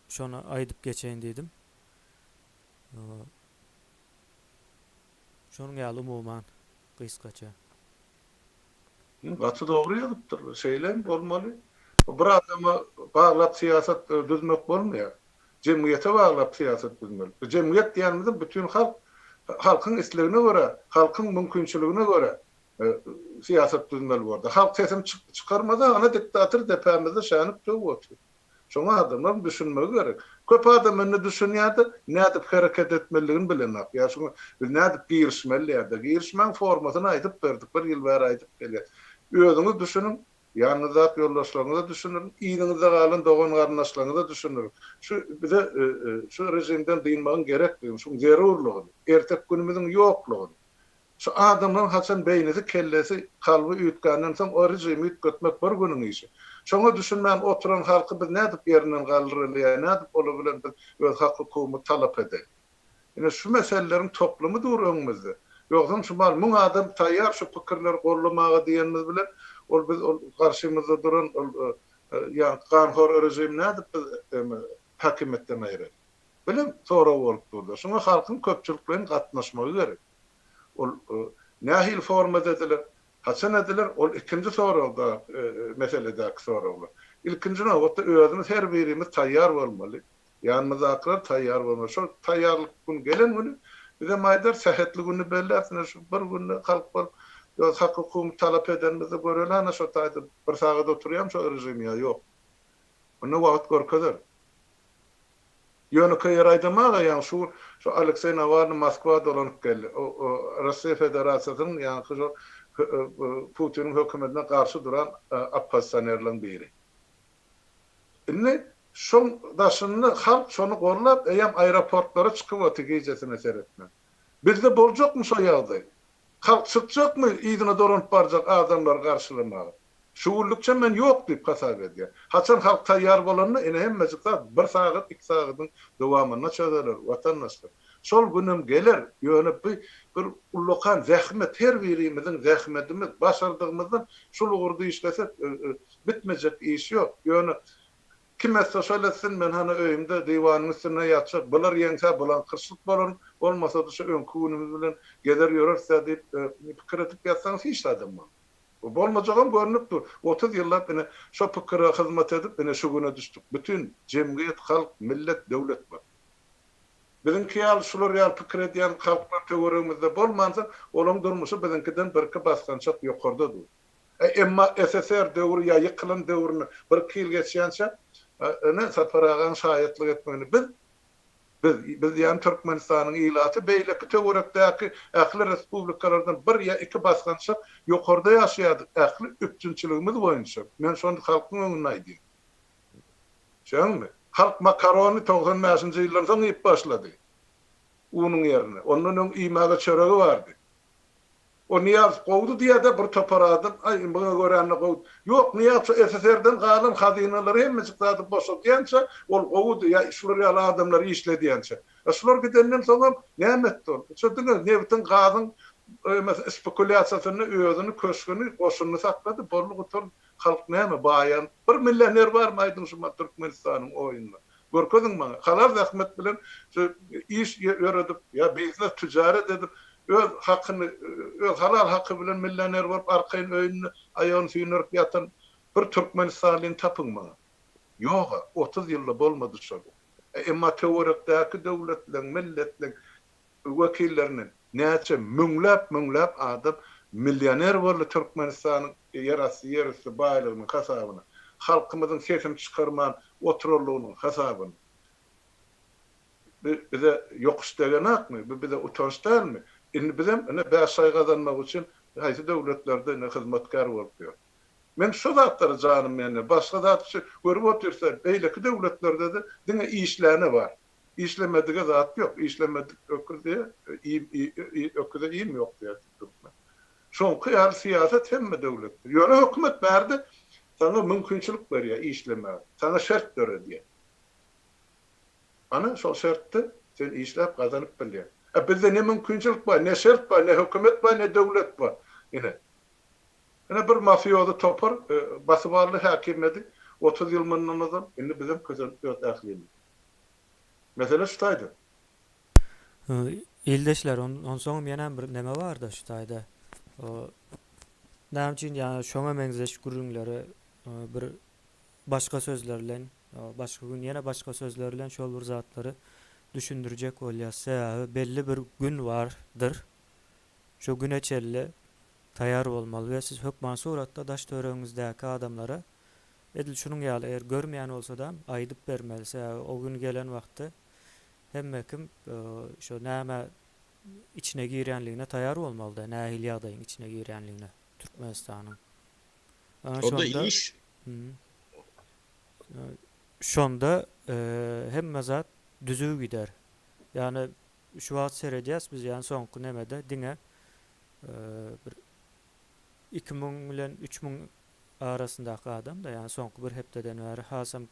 Şonu aýdyp geçeýin diýdim. Şonuň ýaly umuman gysgaça. Gatı doğru ýazypdyr. Şeylen bolmaly. Bir adama bağlap siýasat düzmek bolmaýar. Cemiyete bağlap siýasat düzmeli. Cemiyet diýenimiz bütün halkyň islegine görä, halkyň mümkinçiligine görä siýasat düzmeli boldy. Halk sesini çıkarmada ana diktator depemizde şanyp töwüp. Şoňa adamlar düşünmegi gerek. Köp adam öňünde düşünýärdi, nädip hareket etmeligini bilenok. Ya şoňa biz nädip girişmeli, girişmen formatyny aýdyp berdik, bir ýyl bäri aýdyp gelýär. Özüňiz düşünün, ýanyňyzda ýoldaşlaryňyza düşünün, iňiňizde galan dogan garnaşlaryňyza düşünün. Şu bize şu rejimden diýilmegi gerek diýim, şu zerurlugy, ertek günümiziň ýoklugy. Şu adamlaryň haçan beýnesi kellesi kalby üýtgänden soň o rejimi üýtgetmek bir günüň işi. Şoňa düşünmän oturan halky biz nädip ýerinden galdyrylýar, nädip ola bilen biz öz hak hukumy talap edek. Ine şu meselelerin toplumy dur öňümizde. Ýogsa şu bar müň adam taýýar şu pikirleri gollamaga diýenimiz bilen ol biz garşymyzda duran ýa ganhor rejim nädip hakimiýetden aýrar. Bilen sonra bolup durdy. Şoňa halkyň köpçülik bilen gatnaşmagy gerek. Ol nähil formada ediler, haçan ediler, ol ikinci soragda meseledäki soraglar. İlkinji nowatda özümiz her birimiz taýýar bolmaly. Ýanymyzdaklar taýýar bolmaly. Şu taýýarlyk gün gelen günü bize maýdar sähetli günü belläsine şu bir günü halk bol ýa hak hukumy talap edenimizi göreler, şu taýda bir sagada oturýam şu rejim ýa ýok. Bunu wagt görkezler. Ýöne köýer aýdamaga ýa şu Aleksey Navalny Moskwada dolanyp geldi. O Russiýa Federasiýasynyň ýa şu Putinin hökümetine karşı duran oppozisionerlerden biri. Indi şoň daşyny halk şonu gorlap eýem aeroportlara çykyp otygyjysyna seretme. Bizde boljakmy şo ýagdaý? Halk çykjakmy ýygyna dolanyp barjak adamlar garşylamaga? Şuurlukça men ýok diýip hasap edýär. Haçan halk taýýar bolanda ene hemmesi bir sagat, 2 sagatyň dowamyna çözeler watandaşlar. Şol günüm geler, ýöne bir ullukan zähmet, her birimiziň zähmetimiz, başardygymyzdan şol ugurdy işlesek bitmejek iş ýok. Ýöne kimese söylesin men hana öýümde diýwanyň üstüne ýatjak, bular ýeňse bulan kırşyk bolan, bolmasa da şu öňkü günümüz bilen geler ýörerse diýip pikir etip ýatsaňyz hiç adam bol. O bolmajagam görünüp dur. 30 ýyllap ene şu pikire hyzmat edip ene şu güne düşdük. Bütün cemiyet, halk, millet, döwlet bar. Bizinki ýaly şular ýaly pikir edýän halklar töweregimizde bolmansa, olaň durmuşy bizinkiden birki basgançak ýokarda dur. Emma SSR döwrü ýa ýykylan döwrüni bir ýyl geçýänçe ene saparagan şaýatlyk etmegini biz Biz yani Türkmenistan'ın ilatı beýleki töwerekdäki ähli respublikalardan bir ya iki basgança ýokarda ýaşaýardyk ähli üçünçiligimiz boýunça. Men şonu halkyň öňüne aýdym. Şeňmi? Halk makaroni 95-nji ýyllardan ýyp başlady. Unuň ýerine. Ondan öň iýmaga çöregi bardy. O Niyaz gowdu diýede bir toparadım. Ay buna göre anna gowdu. Yok Niyaz SSR'den galan hazinalary hem çykdy boşap diýençe ol gowdu ya şular ýaly adamlar işledi diýençe. Şular gidenden soňam nämetdi ol. Şoňda nebtin gazyň spekulaýasiýasyny özüni köşgüni goşuny saklady. Borlugy tur halk näme baýan. Bir millioner bar maýdym şu Türkmenistanyň oýunda. Görkezdiň maňa. Halar zahmet bilen şu iş ýöredip ya bizne ticaret edip öz hakyny öz halal haky bilen milyoner bolup arkaýyn öýüni aýagyny süýnürip ýatan bir Türkmenistanlyň tapyňma. Ýok, 30 ýylda bolmady şol. Emma töwerekdäki döwletleň, milletleň wekilleriniň näçe müňläp adam milyoner boldy Türkmenistanyň ýerasy baýlygynyň hasabyna. Halkymyzyň sesim çykarman otururlugynyň hasabyna. Bize yokuş degen akmy, bize utanç dälmi? Indi bizim bäşay gazanmak üçin haýsy döwletlerde hyzmatkar bolup ýör. Men şu zatlary janym meni başga zat üçin görüp otursa beýleki döwletlerde de diňe işläne bar. İşlemedige zat ýok, işlemedik öküzde öküzde iýim ýok diýip durma. Şoňky ýaly siýasat hemme döwletler. Ýöne hökümet berdi, sana mümkinçilik berýär işlemäge. Sana şert berýär. Ana şol şertde sen işläp gazanyp bilýär. Bizde ne mümkinçilik var, ne şert var, ne hükümet var, ne devlet var. Yine bir mafyoda topar, basıbarlı hakimedi, 30 yıl mınlanazam, şimdi bizim kızın dört ahliyemiz. Mesela şutaydı. İldeşler, on soňam ýene bir neme bardy şu taýda. Näme üçin ýa şoňa meňzeş gürüňleri bir başga sözlerle, başga gün ýene başga sözlerle şol bir zatlary düşündürjek bolýasa, belli bir gün vardır. Şu güne çelli taýar bolmaly we siz hökman suratda daş töreňizdäki adamlara edil şunuň ýaly eger görmeýän bolsa-da aýdyp bermelisi. O gün gelen wagtda hemme kim şo näme içine girýänligine taýar bolmaly-da, nähili ýagdaýyň içine girýänligine Türkmenistanyň. O da iş. Şonda hemme zat düzüp gider. Yani şu wagt seredýäs biz ýani soňky nemede diňe bir 2000 bilen 3000 arasyndaky adam da ýani soňky bir hepdeden bäri hasam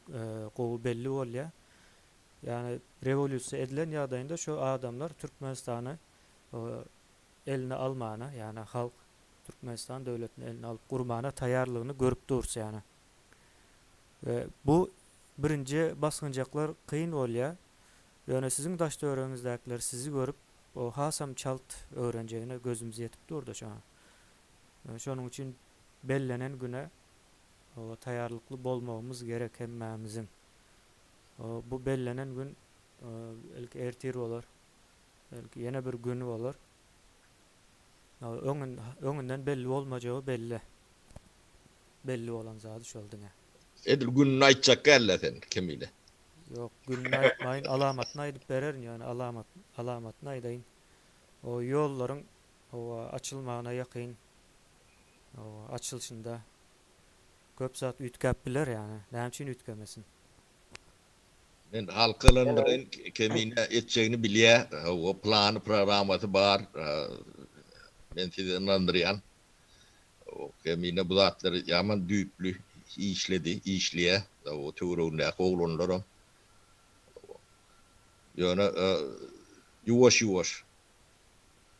gowy belli bolýar. Yani revolýusiýa edilen ýagdaýynda şu adamlar Türkmenistany eline almana, yani halk Türkmenistan döwletini eline alyp gurmana taýarlygyny görüp dursa yani. Ve bu birinji basgynjaklar kıyın bolýar. Yani sizin daş töreňizdäkiler sizi görüp o hasam çalt öğreneceğine gözümüz yetip durdu şu an. Şonuň üçin bellenen güne o taýarlykly bolmagymız gerek hemmämizin. Bu bellenen gün ilki ertir bolar. Ilki ýene bir günü bolar. Öňünden belli bolmajagy belli. Belli bolan zady şol diňe. Edil gününü aýtjak gelle sen kemile. Yok, gününü aýtmaýyn, alamatyny aýdyp bererin ýani alamatyny aýdaýyn. O ýollaryň o açylmagyna ýakyn, o açylşynda köp zat üýtgäp biler ýani. Näme üçin üýtgemesin? Men halkalandyryn kemine etjegini bilýär, o plany programmasy bar. Men sizi inandyrýan. O kemine bu zatlary ýaman düýplü işleýär. O töweregindäki oglanlaram. Ýöne ýuwaş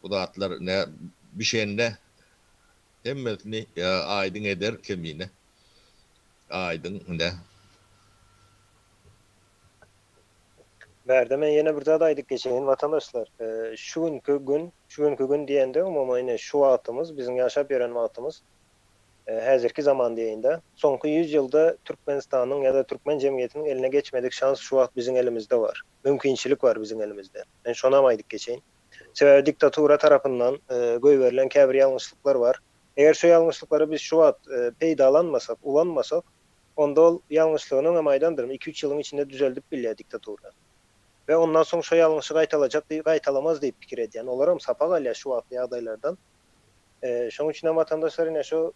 bu zatlar ne bir şeýinde hemmesini aýdyň eder kemine. Aýdyň ne? Berde men ýene bir zat aýdyp geçeň vatandaşlar. Şu günkü gün diýende umumyny şu wagtymız, biziň ýaşap ýören wagtymız häzirki zaman diýende soňky 100 ýylda Türkmenistanyň ýa-da Türkmen jemgyýetiniň eline geçmedik şans şu wagt biziň elimizde bar. Mümkinçilik var biziň elimizde. Men şona aýdyp geçeň. Sebäbi diktatura tarapyndan göýberilen käbir ýalňyşlyklar bar. Eger şu ýalňyşlyklary biz şu wagt peýdalanmasak, ulanmasak, onda ol ýalňyşlygynyň amaýdandyr. 2-3 ýylyň içinde düzeldik bilýär diktatura. ve ondan soň şo ýalňyşy gaýtalamaz diýip pikir edýän. Olaram sapa galýa şu wagtly ýagdaýlardan. Şoň üçin watandaşlar ine şo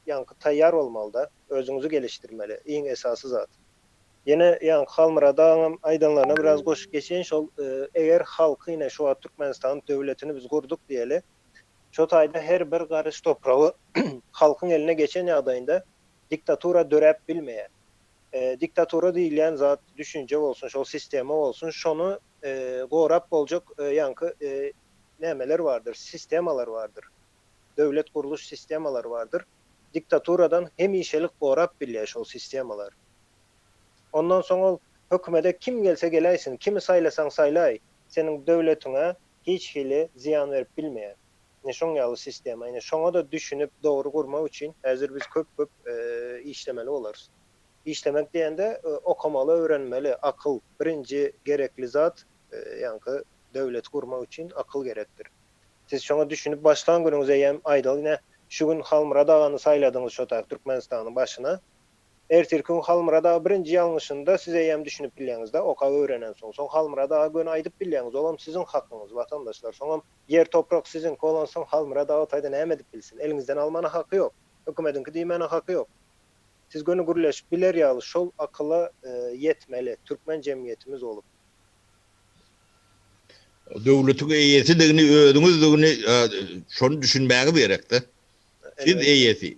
ýanky taýýar bolmaly, özüňizi gelişdirmeli. Iň esasy zat. Yine ýanky Halmyradağam aýdanlaryna biraz goşup geçen şol eger halky ine şu wagt Türkmenistan döwletini biz gurduk diýeli. Şo taýda her bir garys topragy halkyň eline geçen ýagdaýynda diktatura dörep bilmeýär. Diktatura diýilen zat düşünje bolsun, şol sistema bolsun, şonu gorap boljak ýanky nämeler bardyr, sistemalar bardyr. Döwlet guruluş sistemalar bardyr. Diktaturadan hemişelik gorap bilýär şol sistemalar. Ondan soň ol hökümete kim gelse geläýsin, kimi saylasaň saýlaý, seniň döwletiňe hiç hili ziyan berip bilmeýär. Ne şoň ýaly sistema, ine şoňa da düşünüp dogry gurmak üçin häzir biz köp işlemeli bolarys. İşlemek diýende okamaly, öwrenmeli, akyl birinji gerekli zat, ýanky döwlet gurmak üçin akyl gerekdir. Siz şoňa düşünüp başlan günüňize ýem aýdal ine şu gün Halmyradağany saýladyňyz şo taýda Türkmenistanyň başyna. Ertirki gün Halmyradağı birinji ýalňyşynda siz eýem düşünüp bilýäňizde oka öwrenen soň Halmyradağı göni aýdyp bilýäňiz. Olam siziň hakyňyz watandaşlar. Soňam yer toprak sizin bolan soň Halmyradağı taýda näme edip bilsin? Eliňizden almana haky ýok. Hökümetinki diýmene haky ýok. Siz göni gürleşip biler ýaly şol akyla yetmeli. Türkmen jemgyýetimiz bolup. Döwletiň eýetiligini, özüňizdigini şonu düşünmäge berekdi. Siz eýeti.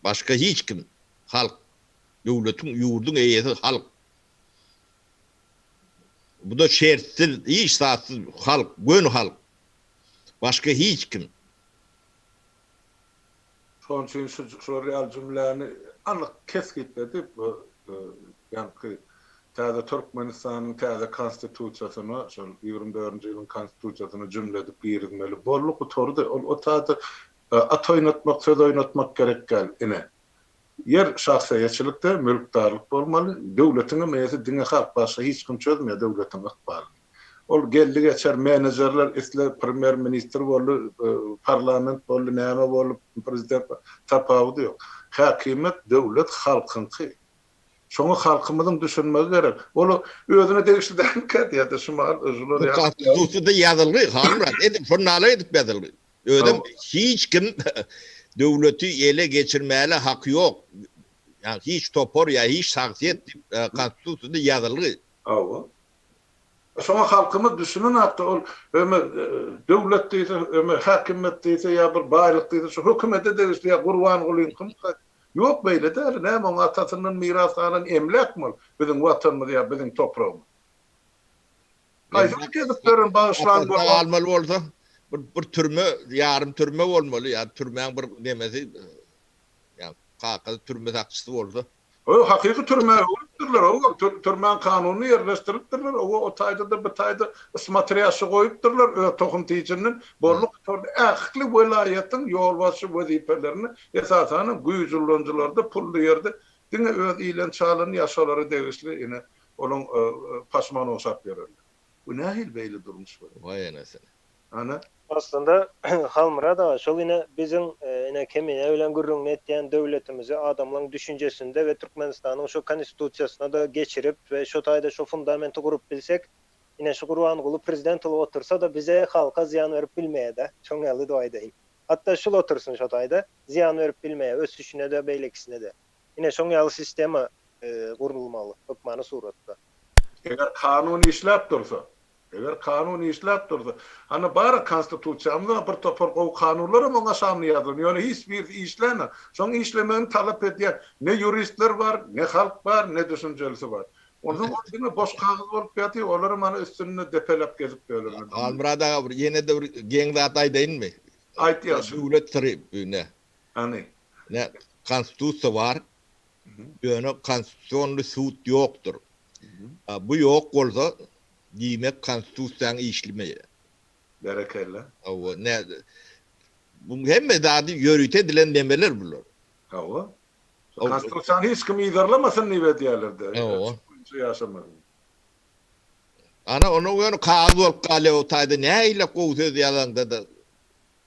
Başka hiç kim halk, döwletiň, ýurdun eýeti halk. Bu da şertsiz, hiç satsız halk, gön halk. Başka hiç kim. Şoň üçin şu real jümläni anlyk kesgitmedi bu ýanky täze Türkmenistanyň täze konstitusiýasyna, şol 24-nji ýylyň konstitusiýasyna jümledip birilmeli. Bolluk bu torda o taýda at oýnatmak, söz oýnatmak gerek gel ine. Yer şahsiýetçilikde mülkdarlyk bolmaly. Döwletiň meýesi diňe halk başga hiç kim çözmeýär döwletiň ykbaly. Ol geldi geçer menajerler, isle premier minister boldy, parlament boldy, näme bolup prezident tapawdy ýok. Hakimet döwlet halkynky. Şoňa halkymyzyň düşünmegi gerek. Ol özüne degişdirden kädiýärde şumal özüler ýa. Konstitusiýada ýazylgy, halmyrat edip jurnala edip ýazylgy. Ödem hiç kim döwleti ele geçirmäli haky ýok. Yani hiç topor ya hiç şahsiyet konstitusiýada ýazylgy. Awa. Şoňa halkymyz düşünün hatda ol döwlet diýse, hakimet diýse ýa bir baýlyk diýse şu hökümete degişdirýär gurban golyň kim? Ýok beýle der, näme oň atasynyň mirasadan emlekmi? Biziň watanymyz ýa biziň topragymyz. Gaýsy kediplerin bağışlandy almaly bolsa bir türme, yarım türme bolmaly, ýa türmeň bir nemesi ýa kakady türme takçysy bolsa. O hakyky türme bolupdyrlar, o türmen kanuny ýerleşdiripdirler, o taýda da bir taýda ismatriýasy goýupdyrlar, tohum tiýjinin borluk torda ähli welaýatyň ýolbaşy wezipelerini esasany güýjülenjilarda pully ýerde diňe öz ilen çalyny ýaşalary degişli ine olaň paşman oşap bererler. Bu nähil beýle durmuş bar. Vay anasını. Ana Aslında Halmyrada şol ine bizim ine kemine bilen gurrun etýän döwletimizi adamlaryň düşünjesinde ve Türkmenistanyň şo konstitusiýasyna da geçirip ve şo taýda şo fundamenti gurup bilsek, ine şu Gurbanguly prezident bolup otursa da bize halka ziyan berip bilmeýär-de, çoň ýaly doýdaýyn. Hatda şol otursun şo taýda ziyan berip bilmeýär, ösüşine de beýlekisine de. Ine şoň ýaly sistema gurulmaly, hökmany suratda. eger kanun işläp dursa, ana bara konstitusiýamda bir topar gowy kanunlar oňa şamly ýazylýar. Ýöne hiç bir işleme, şoň işlemeni talap edýär. Ne juristler bar, ne halk bar, ne düşünjelisi bar. Onun orduny boş kagız bolup ýaty, olar mana üstüne depelap gezip dölerler. Almyrada ýene de bir geň zat aýdaýynmy? Aýtýar. Döwlet tarapy ne? Ani. Ne konstitusiýa bar. Ýöne konstitusiýonly suud ýokdur. Bu ýok bolsa diýmek konstitusiýaň işlemeýär. Berekella. Awa ne bu hemme zady ýörüte edilen demeler bular. Awa. Konstitusiýany hiç kim ýazarlamasyn niwe diýerler. Awa. Ýaşamaly. Ana onu ýöne kağız bolup galy o taýda näile gowsöz ýazanda da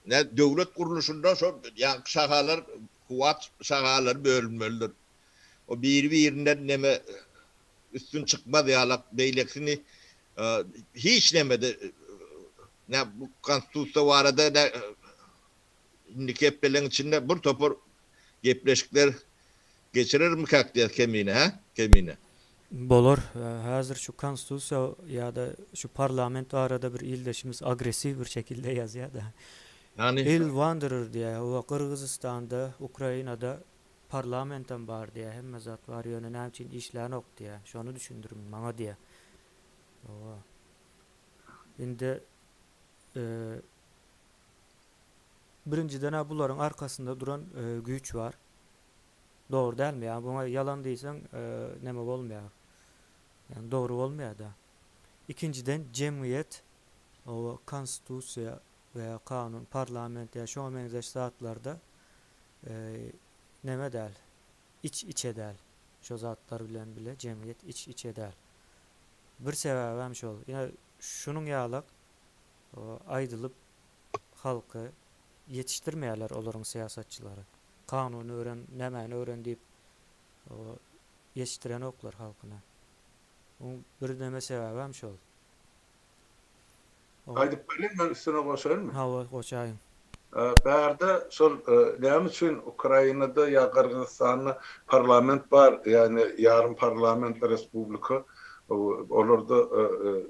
ne döwlet guruluşunda şo ýa şagalar kuwat şagalar bölünmelidir. O bir-birinden neme üstün çıkmaz yalak beyleksini hiç demedi. Ne bu konstitusya var arada da şimdi keppelerin içinde bir topur gepleşikler geçirir mi kakdiye kemine ha? Kemine. Bolor. Hazır şu konstitusya ya da şu parlamento arada bir ildeşimiz agresif bir şekilde yazıyor da. Yani Il Wanderer diye o Kırgızistan'da, Ukrayna'da parlamenton var diye hem zat var yönü ne için işler ok diye. Şunu düşündürüm bana diye. Ova. Şimdi e, birinciden bunların arkasında duran güç var. Doğru değil mi ya? Buna yalan değilsen neme olmuyor. Yani doğru olmuyor da. İkinciden cemiyet o konstitusya veya kanun, parlament ya şu benzer saatlarda neme del, iç içe del. Şu zatlar bilen bile cemiyet iç içe del. Bir sebebim şu. Yine şunun yağlak o aydılıp halkı yetiştirmeyeler olurun siyasetçileri. Kanunu öğren, nemen öğren deyip o yetiştiren oklar halkına. Onun bir deme sebebim şu. Haydi bilin ben üstüne koşayım mı? Hava koçayım. Bärde şol näme üçin Ukrainada ya Kırgızistan'da parlament bar, yani yarım parlament respublika, olarda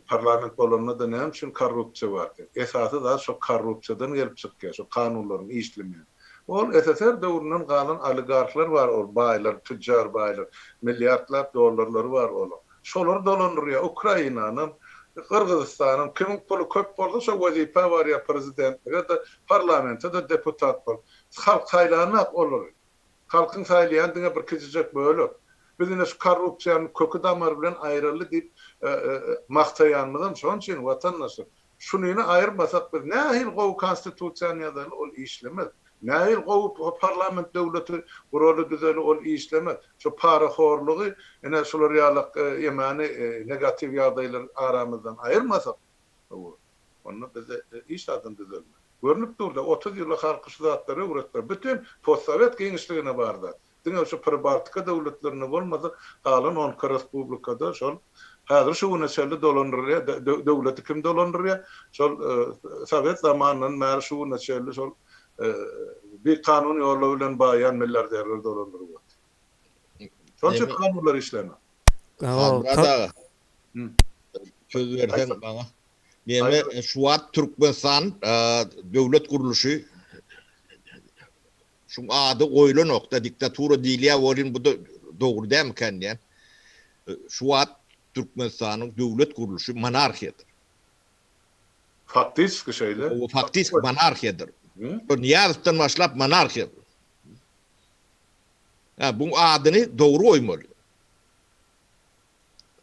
parlament bolanlarda da näme üçin korrupsiya bar. Esasy da şu korrupsiyadan gelip çykýar, şu kanunlaryň işlemegi. Ol SSR döwründen galan oligarklar var, ol baylar, tüccar baylar, milyardlar dollarlary var ol. Şolar dolandyrýar Ukrainanyň, Kırgızistan'ın kimin pulu köp bolsa şo wazipa var ya prezidentliğe da parlamento da deputat bol. Halk saylanak olur. Halkın saylayan diňe bir kizicek bölük. Bizine şu korrupsiýanyň kökü damar bilen aýryly diýip maktaýanmydan şoň üçin watandaşlar şunyny aýyrmasak biz nähil gowy konstitusiýany ýazaly ol işlemez. Nähil gowy parlament döwleti guraly düzeli ol işlemez. Şu paraxorlugy ene şolar ýalyk ýemani negativ ýagdaýlar aramyzdan aýyrmasak onu bize iş adın düzelme. Görünüp durda 30 ýyla halky şu zatlary öwretler. Bütün postsovet geňişligine barda. Diňe şu privatka döwletlerine bolmasa galan 10 respublikada şol häzir şu näçeli dolandyrýar, döwleti kim dolandyrýar? Şol sovet zamanynyň märi şu näçeli şol bir kanun ýolu bilen baýan milliarderler dolandyrýar. Şol şu kanunlar işleme. Burada söz versen bana. Neme Şuat Türkmenistan devlet kuruluşu şu adı oylu nokta diktatura diýilýär bolýan bu da dogry dämi kendiýen. Şuat Türkmenistan'ın devlet kuruluşu monarhiyadır. Faktiski şeýle. O faktiski monarhiyadır. Niyazdan başlap monarhiya. Bu adyny dogry oýmaly.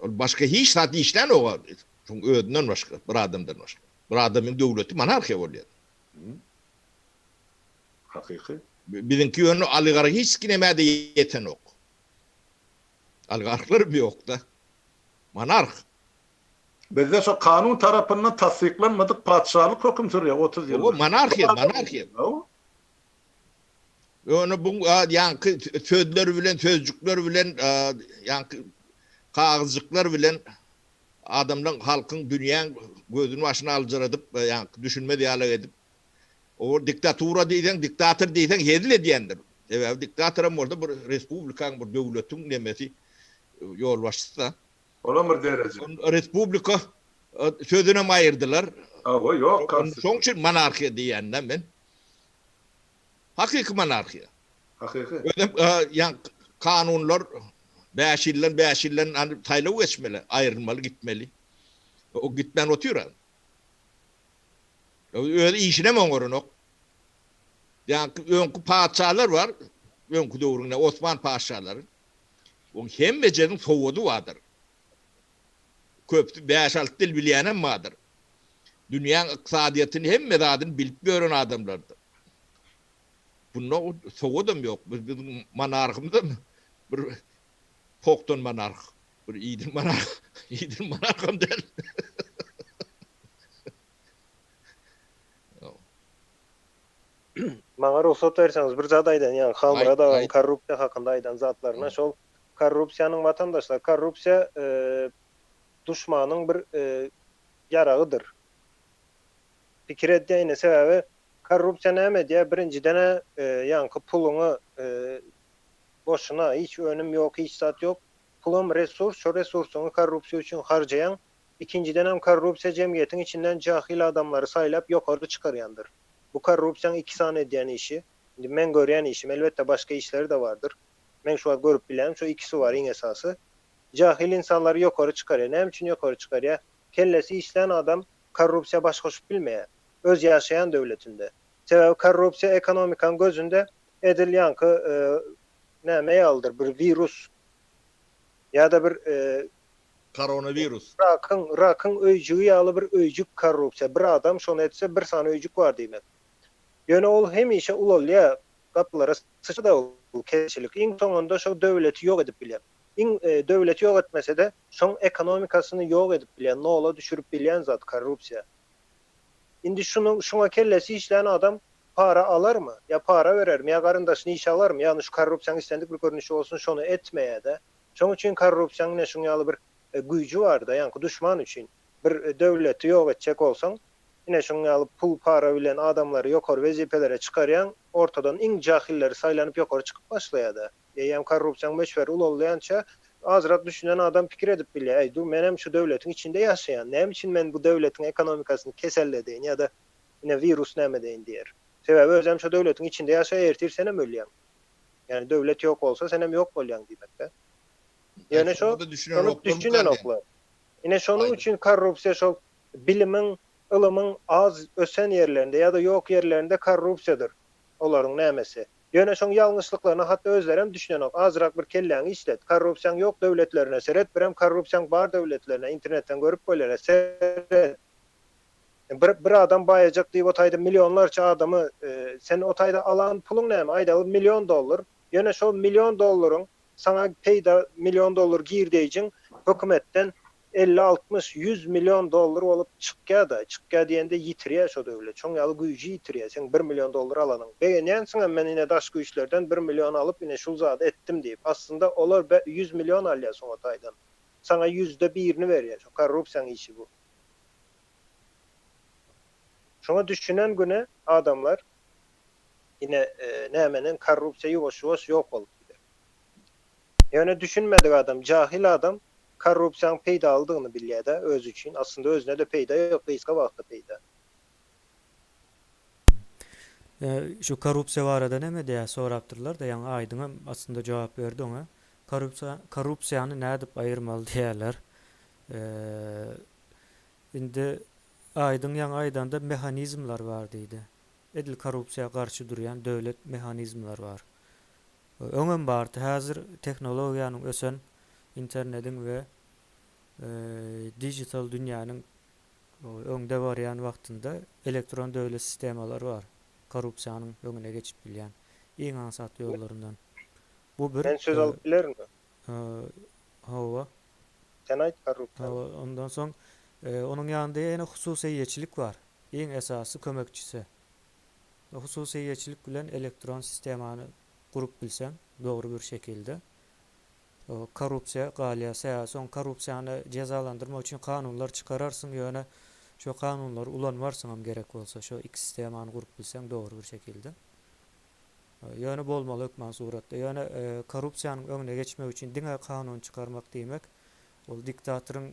Başka hiç zat işlen o. Çünkü ödünden başka, bir adamdan başka. Bir adamın devleti monarhiya bolýar. Hakiki. Bizimki yönü oligark hiç kinemede yeten ok. Oligarklar bir yok da. Monark. Bizde şu kanun tarafından tasdiklanmadık padişahlık hüküm sürüyor 30 yıl. O monarhiya. Onu bu yankı sözler bilen, sözcükler bilen, yankı kağızcıklar bilen adamdan halkın dünyanın gözünü başına alcıradıp yankı düşünme diyalog edip o diktatura diýsen, diktatör diýsen hedil edýändir. Evet, diktatorym bolsa bir respublikaň bir döwletiň nemesi ýol başçysy. Ola bir derece. Respublika sözüne aýyrdylar. O yok. Soň üçin monarhiya diýenden men. Hakiki monarhiya. Hakiki. Ödem kanunlar 5 ýyldan hani taýlap geçmeli, aýrylmaly, gitmeli. O gitmän otuýar. Öyle işine mi onurun? Yani önkü padişahlar var. Önkü döwründe Osman padişahları. O hem becerin soğudu vardır. Köptü 5-6 dil bilýänem vardır. Dünýäň ykdysadyýatyny hem mezadyny bilip gören adamlardır. Bunda soğudum yok. Bizim monarhymyz bir pokton monarh. Bir iýdir monarh. Iýdir monarhym del. Maňa ruhsat berseňiz bir zat aýdan, ýani hamra da Ay. korrupsiýa hakynda aýdan zatlaryna şol korrupsiýanyň vatandaşlar, korrupsiýa duşmanyň bir yarağıdır. Pikir edýäne sebäbi korrupsiýa näme diýär? Birinciden ýanky puluny boşuna hiç önüm yok, hiç zat yok. Pulum resurs, şu resursunu korrupsiýa üçin harjayan. İkinciden hem korrupsiýa jemgyýetiň içinden jahil adamlary saýlap ýokary çykarýandyr. Bu korrupsiýanyň iki sany edýän işi. Indi men görýän işim, elbetde başga işleri de vardır. Men şu an görüp bilen, şu ikisi var iň esasy. Jahil insanlary ýokary çykarýar. Näme üçin ýokary çykarýar? Kellesi işleyen adam korrupsiýa baş goşup bilmeýär. Öz ýaşaýan döwletinde. Sebäbi korrupsiýa ekonomikanyň gözünde edil ýanky näme ýaldyr? Bir virus ýa-da bir Koronavirus. rakın öýjügi ýaly bir öýjük korrupsiýa. Bir adam şonu etse bir sany öýjük var diýmek. Ýöne ol hemişe ulolýa gaplara sıçda ol keşilik. Iň soňunda şu döwleti ýok edip bilýär. Döwleti ýok etmese de soň ekonomikasyny ýok edip bilýär, nola düşürüp bilýän zat korrupsiýa. Indi şuna kellesi işleyen adam para alarmy? Ya para verermi? Ya garyndaşyny işe alarmy? Ýani şu korrupsiýanyň istendik bir görnüşi bolsun, şonu etmeýär de. Şoň üçin korrupsiýanyň şoň ýaly bir güýji bar da, ýani düşman üçin bir döwleti ýok etjek bolsaň, ine şoň ýaly pul para bilen adamlary ýokary wezipelere çykarýan, ortadan iň jahilleri saýlanyp ýokary çykyp başlaýar da. Ýa-ni korrupsiýanyň meşberi ulolýança azrak düşünen adam pikir edip bilýär. Ey, dur menem şu döwletiň içinde ýaşaýan, näme üçin men bu döwletiň ekonomikasyny keselledeýin ýa-da ine virus näme deýin diýer. Sebäbi özüm şu döwletiň içinde ýaşaýar, ertir senem ölýän. Ýani döwlet ýok bolsa senem ýok bolýan diýmekde. Ýöne şo düşünen oklar. Ine şonuň üçin korrupsiýa şol bilimiň, ilimiň az ösen ýerlerinde ýa-da ýok ýerlerinde korrupsiýadyr. Olaryň nämesi. Ýöne şoň ýalňyşlyklaryny hatda özlerem düşünen ok. Azrak bir kelläňi işlet. Korrupsiýaň ýok döwletlerine seret, berem korrupsiýaň bar döwletlerine internetten görüp bolýar. Seret. Bir adam baýajak diýip otayda milyonlarça adamı sen otayda alan puluň näme? Aýda $1 milyon. Ýöne şol $1 milyon sana peýda $1 milyon girdiýiň hökümetten 50, 60, 100 milyon dolar olup çıkya da. Çıkya diýende yitirýär şo döwlet. Çoň ýaly güýji yitirýär. Sen $1 milyon alanyň. Beýenýänsiň men ine daş güýçlerden $1 milyon alıp ine şul zat etdim diýip. Aslında olar 100 milyon alýar soň otaydan. Sana %1'ni berýär. Şo korrupsiýanyň işi bu. Şoňa düşünen güne adamlar ine nämenin korrupsiýa ýuwaş-ýuwaş ýok bolup gider. Ýöne düşünmedik adam, jahil adam korrupsiýanyň peýda aldygyny bilýär de öz üçin. Aslında özüne de peýda ýok, beýska wagtda peýda. Şu korrupsiýa barada näme diýär sorapdyrlar da, ýani Aýdyňam aslında jogap berdi oňa. Korrupsiýany näde diýip aýyrmaly diýerler. Indi Aýdyň ýani Aýdanda mehanizmlar bar diýdi. Edil korrupsiýa garşy durýan döwlet mehanizmlar bar. Öňem bardy. Häzir teknologiýanyň ösen, internetiň we dijital dünýäniň öňde barýan wagtynda elektron döwlet sistemalar bar. Korrupsiýanyň öňüne geçip bilýän iň ansat ýollaryndan. Bu bir Ben söz alyp bilermi? Hawa. Sen aýt korrupsiýa. Ondan soň onun ýanynda ýene hususiýetçilik bar. Iň esasy kömekçisi. Hususiýetçilik bilen elektron sistemany gurup bilsen dogry bir şekilde korrupsiýa galýasa, soň korrupsiýany cezalandyrmak üçin kanunlar çykararsyň, ýöne şo kanunlar ulanmarsyň hem gerek bolsa şo iki sistemany gurup bilsen dogry bir şekilde. Ýöne bolmaly hökmen suratda. Ýöne korrupsiýanyň öňüne geçmek üçin diňe kanun çykarmak diýmek ol diktatoryň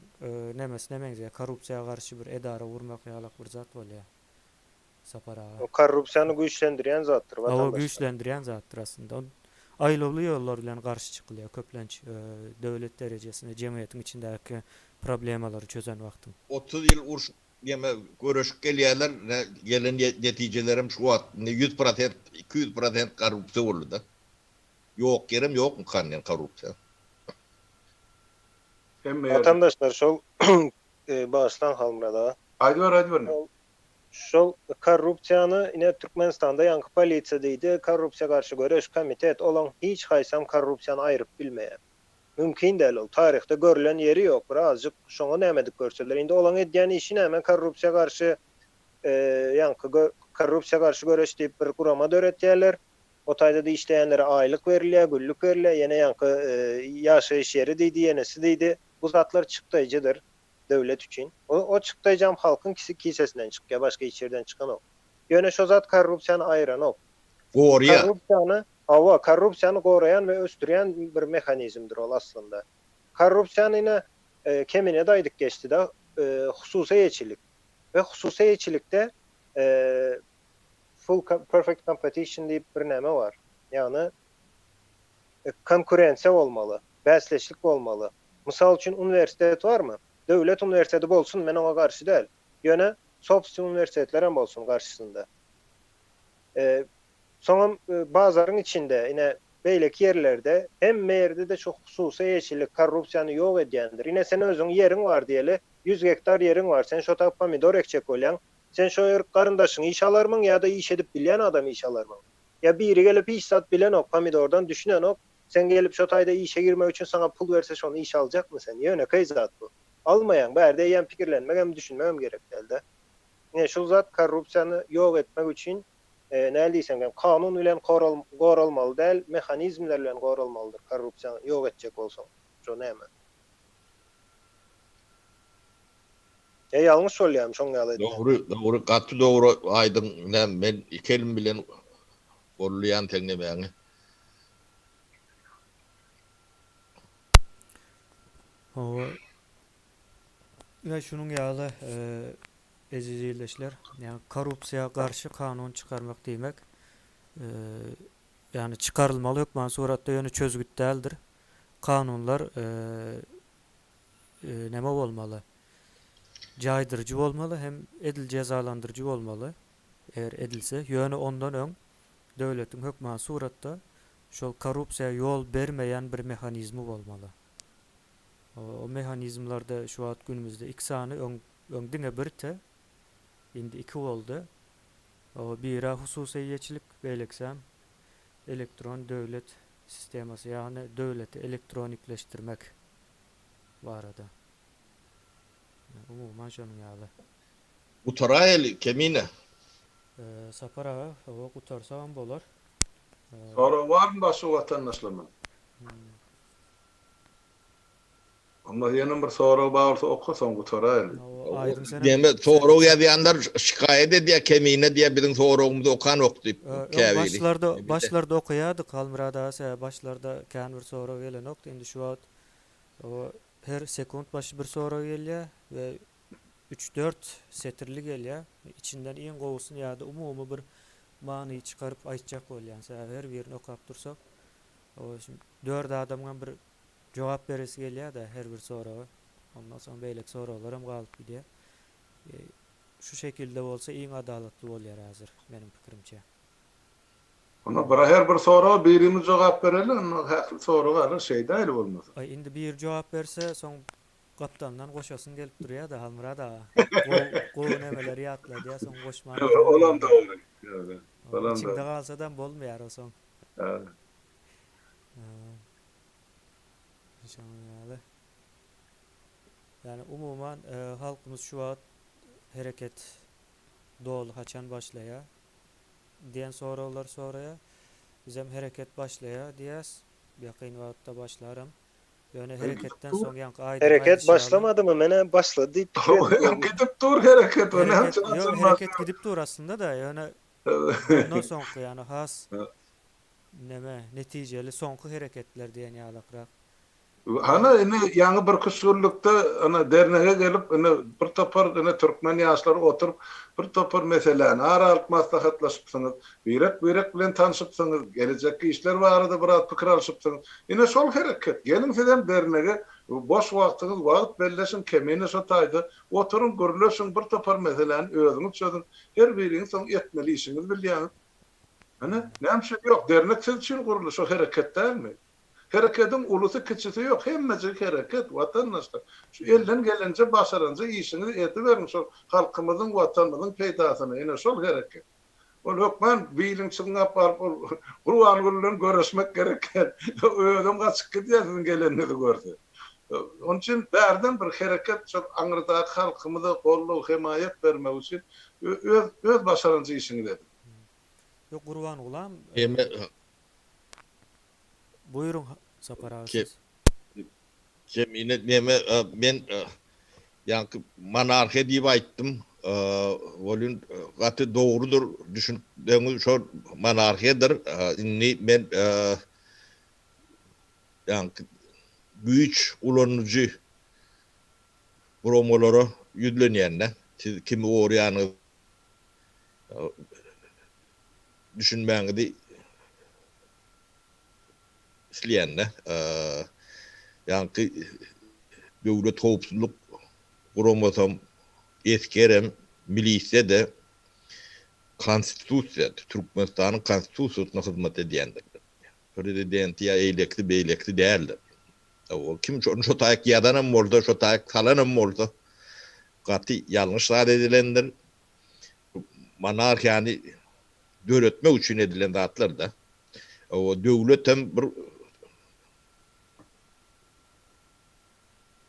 nämesine meňzeýär. Korrupsiýaga garşy bir edara gurmak ýalak bir zat bolýar. Saparaga. O korrupsiýany güýçlendirýän zatdyr O güýçlendirýän zatdyr aslında. Aýlawly ýollar bilen garşy çykylýar köplenç döwlet derejesinde jemgyýetiň içindäki problemalary çözen wagtyň. 30 ýyl uruş ýeme görüşüp gelýärler, gelen netijelerim şu wagt 100%, 200% korrupsiýa boldy da. Ýok yerim ýokmy kanyan korrupsiýa. Vatandaşlar şol başlan halmrada. Aýdybar. Şol korrupsiýany ine Türkmenistanda ýanky polisiýa diýdi, korrupsiýa garşy görüş komitet olan hiç haýsam korrupsiýany aýryp bilmeýär. Mümkin däl ol. Taryhda görülen ýeri ýok. Birazjyk şoňa nämedik görseler. Indi olan edýän işi näme korrupsiýa garşy ýanky korrupsiýa garşy görüş diýip bir gurama döretýärler. Otayda da işleyenlere aylık verilýär, güllük verilýär, ýene ýanky ýaşaýyş ýeri diýdi, ýenesi diýdi. Bu zatlar çykdyjydyr döwlet üçin. O çykdyjam halkyň kisesinden çykýar, başga hiç ýerden çykan ok. Ýöne şo zat korrupsiýany aýran ok. Goria. Korrupsiýany gorayan we östürýän bir mehanizmdir ol aslında. Korrupsiýany ine kemine daýdyk geçdi de hususy ýeçilik. Ve hususy ýeçilikde full perfect competition diýip bir näme var. Ýani konkurensiýa bolmaly, bäsleşlik bolmaly. Mysal üçin universitet barmy? Döwlet universiteti bolsun, men ona garşy däl. Ýöne sopsy universitetler hem bolsun garşysynda. Soňam bazaryň içinde ine beýleki ýerlerde hem merde de çok hususy ýeşillik, korrupsiýany ýok edýändir. Ine sen özüň ýeriň var diýeli, 100 hektar ýeriň var, sen şo tap pomidor ekjek bolýan, sen şo ýer garyndaşyň iş alarmyň ýa-da iş edip bilýän adam iş alarmyň. Ya biri gelip iş sat bilen ok, pomidordan düşünen ok, sen gelip şo taýda işe girmek üçin sana pul berse şonu iş aljakmy sen? Ýöne kayzat bu. Almayan, bärde ýem pikirlenmek hem düşünmegem gerek däldi. Ine şu zat korrupsiýany ýok etmek üçin näle diýsem, kanun bilen goralmaly däl, mehanizmler bilen goralmalydyr korrupsiýany ýok etjek bolsaň. Şo näme? Ýalňyş bolýarmy şoň ýaly? Doğru, gaty doğru aýdyň. Men ikelim bilen bolýan teňnemäňi. Ve şunun ýaly ezizleşler, yani korrupsiýa garşy kanun çıkarmak diýmek, yani çıkarılmaly hökman suratda ýöne çözgüt däldir. Kanunlar näme bolmaly? Caydırıcı bolmaly hem edil cezalandırıcı bolmaly. Eğer edilse, ýöne ondan öň döwletiň hökman suratda şol korrupsiýa ýol bermeýän bir mehanizmi bolmaly. O mehanizmlarda şu an günümüzde iki sany öňdiňe birte, indi iki boldy. O biri hususy ýeçilik beýleksem elektron döwlet sistemasy, ýani döwleti elektronikleşdirmek barada. Umuman şonuň ýaly. Utarayel kemine. Sapara o gutarsam bolar. Sonra var mı başka vatandaşlarına? Ama ýene bir soraw barsa okusaň gutarayl. Deme soraw ýazýanlar şikayet edýär kemine diýe biziň sorawmyzy okan ok diýip käbili. Başlarda okuýardyk Halmyrada, başlarda kän bir soraw gelen ok. Endi şu wagt o her sekund başı bir soraw gelýär we 3-4 setirli gelýär. İçinden iň gowusyny ýa-da umumy bir many çykaryp aýtjak bolýan. Her birini okap dursak, o şimdi 4 adamdan bir jogap beresi gelýär da her bir sorawa. Ondan soň beýlek sorawlar hem galyp gidýär. Şu şekilde bolsa iň adalatly bolýar häzir menim pikirimçe. Ona her bir soraw birimiz jogap bereli, onu hakly soraw galar şey däl bolmaz. Indi bir jogap berse soň kaptandan goşasyn gelip durýar da Halmyrada. Gow nemeleri ýatla diýär, soň goşman. Olam da olur. Ýa-da. Olam da. Içinde galsadan bolmaýar o soň. Yani umuman halkımız şu an hareket doğal haçan başlaya diyen sorular soraya bizim hareket başlaya diyes yakın vaqtda başlarım. Yani hareketten soň ýanky aýdyk. Hareket başlamadı mı? Mene başladı. Gidip dur hareket. Hareket gidip dur aslında da yani ondan soňky yani has neme netijeli soňky hareketler diýen ýalakrak. Hana ine ýangy bir küçüllikde ana dernege gelip ine bir topar ine türkmen ýaşlary oturup bir topar meseleni aralyk maslahatlaşypsyňyz, birek bilen tanışypsyňyz, gelecekki işler barada biraz pikir alşypsyňyz. Ine şol hereket. Gelin sizden dernege boş wagtyňyz wagt belleşin kemine şo taýda oturup görleşiň bir topar meseleni özüňiz çözün. Her biriňiz soň etmeli işiňiz bilýär. Ana näme ýok dernek siz üçin gurulýar şo hereket dälmi? Hareketin ulusu kiçisi yok. Hemmecik hareket vatandaşlar. Şu elden gelince başarınca işini etiverin. Şu halkımızın, vatanımızın peydasını. Yine şol hareket. O lokman bilim çıngap var. Kur'an gülünden görüşmek gereken. Ödüm kaçık gidiyor sizin gelenleri gördü. Onun için berden bir hareket çok anırdak halkımızı kollu himayet vermek için öz başarınca işini dedi. Yok kurban olam. Eme Buyurun Sapar abi Ke- siz. Cemine neme men yankı monarxiya diýip aýtdym. Bolun gaty dogrudur düşündüğüm şu monarxiyadır. Inni men yankı güýç ulanıcı promolara yüzlenýänler. Siz kimi orýany düşünmäňidi isleýänler. Yankı döwlet howpsuzlyk guramasam eskerem milisiýe de konstitusiýa Türkmenistanyň konstitusiýasyna hyzmat edýändir. Prezident ýa eýlekli beýlekli däldir. O kim şonu şo taýak ýadanam bolsa, şo taýak salanam bolsa gaty ýalňyş zat edilendir. Monarxiýany döretmek üçin edilen zatlar da. O döwlet hem bir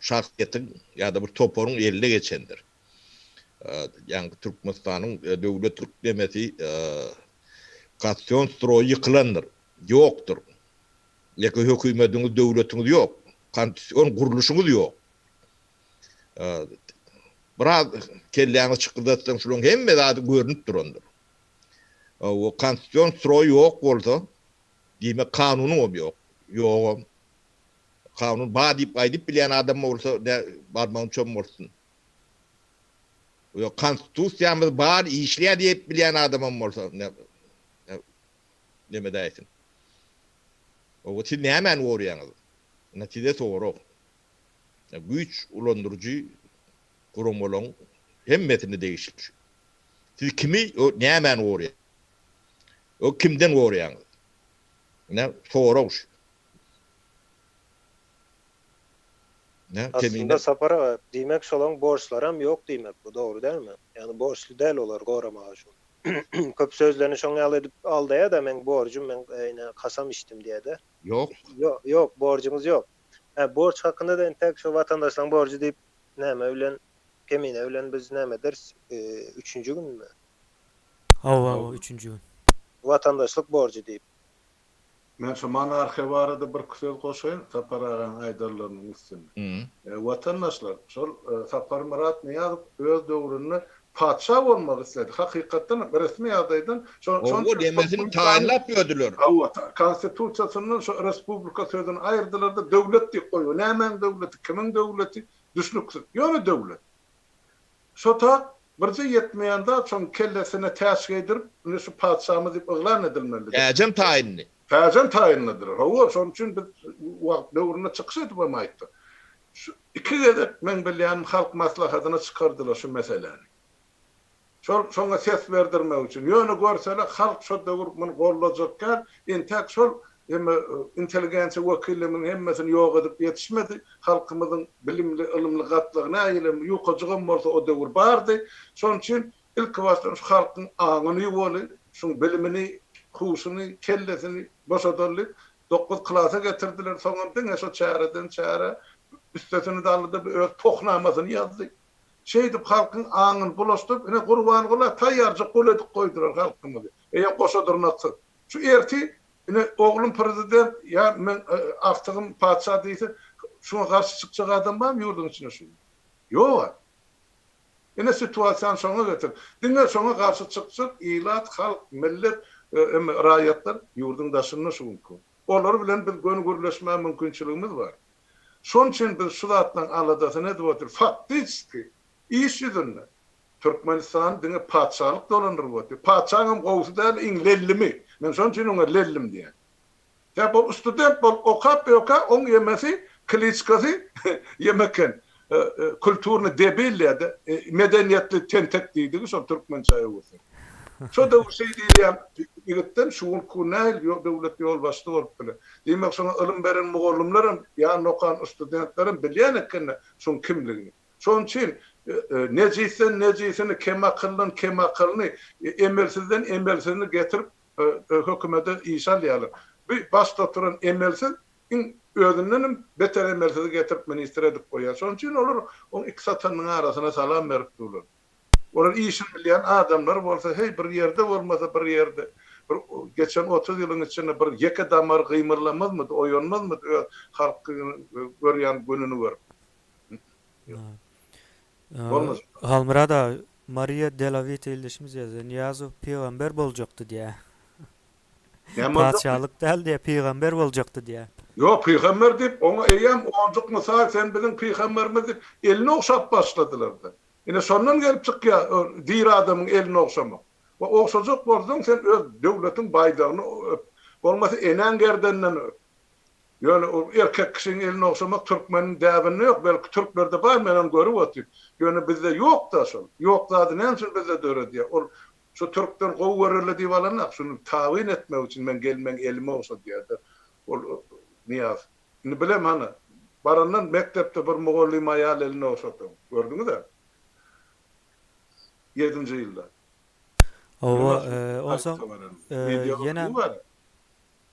şahsiýetin ýa-da bir toporuň eline geçendir. Yani Türkmenistan'ın devletlik demesi kasyon stroyu yıkılandır. Yoktur. Yaka hükümetiniz, devletiniz yok. Kasyon kuruluşunuz yok. Biraz kelleğini çıkırdatsan şunun hem de zaten görünüp durandır. O kasyon stroyu yok olsa demek kanunun yok. Yok. Kanun badip aydip bilen adam olsa ne barmağın çöm olsun. Yo konstitusiýamyz bar işleýär diýip bilýän adamam bolsa neme daýsyn. O siz nämen gorýaňyz? Natije soňra. Güýç ulandyrjy gurumlaryň hemmetini değişik. Siz kimi o nämen gorýaň? O kimden gorýaňyz? Ne soňra. Ne Aslında Sapara diýmek şolaň borçlaram ýok diýmek bu dogry dälmi? Yani borçlu däl olar goramagy şu. Köp sözlerini şoňa al edip aldaýa da men borjum men kasam içdim diýe de. Yok. Yok borcumuz yok. Borç hakynda da tek şu vatandaşlaryň borcu diýip näme bilen kemine bilen biz näme deriz? 3-nji günmi? Hawa 3-nji gün. Vatandaşlyk borcu diýip. Men şu monarxiya barada bir söz goşaýyn, Sapar agaň aýdarlarynyň üstüne. Vatandaşlar, şol Sapar Murat niýazyp öz döwründe padşa bolmak istedi. Hakykatdan resmi ýagdaýdan O demesini taýinlap ýödüler. Konstitusiýasynyň şu respublika sözüni aýyrdylar da döwlet diýip goýuyor. Nämen döwleti, kimiň döwleti? Düşnüksiz. Ýöne döwlet. Şota birje ýetmeýände şoň kellesine täşkil edip, şu padşamy diýip yglan edilmeli. Äjem taýinli. Täzen taýinlidir. Hawa şoň üçin biz wagt döwrüne çykyş edip bolmaýdy. Şu iki gedek men bilýän halk maslahatyna çykardylar şu meseleni. Şoňa ses berdirmek üçin. Ýöne görseler halk şo döwür muny gollajaklar, entek şol inteligensiýa wekilleriniň hemmesini ýok edip ýetişmedi. Halkymyzyň bilimli, ilmli gatlygyna ýelim ýokajygym bolsa o döwür bardy. Şoň üçin ilk wagtda şu halkyň aňyny ýoly, şu bilimini, huşuny, kellesini boşadyrlyp 9 klasa getirdiler. Soňra şu çäreden çäre üstesini daldy, öz tohnamasyny ýazdy. Şeýdip halkyň aňyny bulaşdyp, ine gurban gola taýýarjy gol edip goýdular halkymyzy. Eýe goşadyrnaksy. Şu erti ine oglum prezident ya men aftygym padşa diýse, şuna garşy çykjak adam barmy ýurdun içine şu? Ýok. Ine situasiýan şoňa getir. Diňe şoňa garşy çyksyk, ilat, halk, millet, raýatlar ýurdun daşyny şu mümkin. Olar bilen biz gönügürleşme mümkinçiligimiz var. Şoň üçin biz şu zatdan aladasyny edip otur. Faktiski iş ýüzünde Türkmenistan diňe padşalyk dolandyryp otur. Padşaňym gowsy däl İngilizlimi. Men şoň üçin oňa lellim diýen. Ya bu student bol okap oň yemesi kliçkasy yemeken kulturny debilýärdi. Medeniýetli tentek diýdi şu Türkmençe ýoksa. Şo da şey diýýän ýigitden şuň kunäl döwlet ýol başly bolup bilen. Demek şoňa ilim beren mugallimlerim ýa-ni okan studentlerim bilýän ekenne şoň kimligini. Şoň üçin necisini kem akylny emelsizden emelsizini getirip hökümete işalýarlar. Bir başda turan emelsiz özünden beter emelsiz getirip minister edip goýar. Şoň üçin olur o iki satanyň arasyna salam berip durlar. Olar işin bilýän adamlar bolsa hey bir ýerde bolmasa bir ýerde geçen 30 yılın içinde bir yeke damar gıymırlamaz mı, oyanmaz mı? Halk görýän gününü gör. Bolmaz. Halmyrada Maria Delavite ildeşimiz yazıyor. Niyazov peygamber bolacaktı diye. Padşahlık değil diye peygamber olacaktı diye. Yo, peygamber deyip ona eýem oňjuk mysal sen biziň peygamberimiz diýip elini okşap başladylar da. Ine sondan gelip çykýar dir adamyň elini okşamak. O okşajak bolsaň sen öz döwletiň baýdagyny bolmasa enen gerdenden öp. Yani o erkek kişinin elini okşamak Türkmenin däbinde yok. Belki Türklerde var, menen görüp otyp. Yani bizde yok da şol. Yok da näçe bizde döre diye. O şu Türkden gowy görerli diýip alanak, şunu tawin etmek için men gelmen elime olsa diýerler. O Niyaz. Ne bilem hani. Barandan mektepte bir Mogolly ayal eline okşatdım. Gördüňiz de. 7-nji ýylda. Onsoň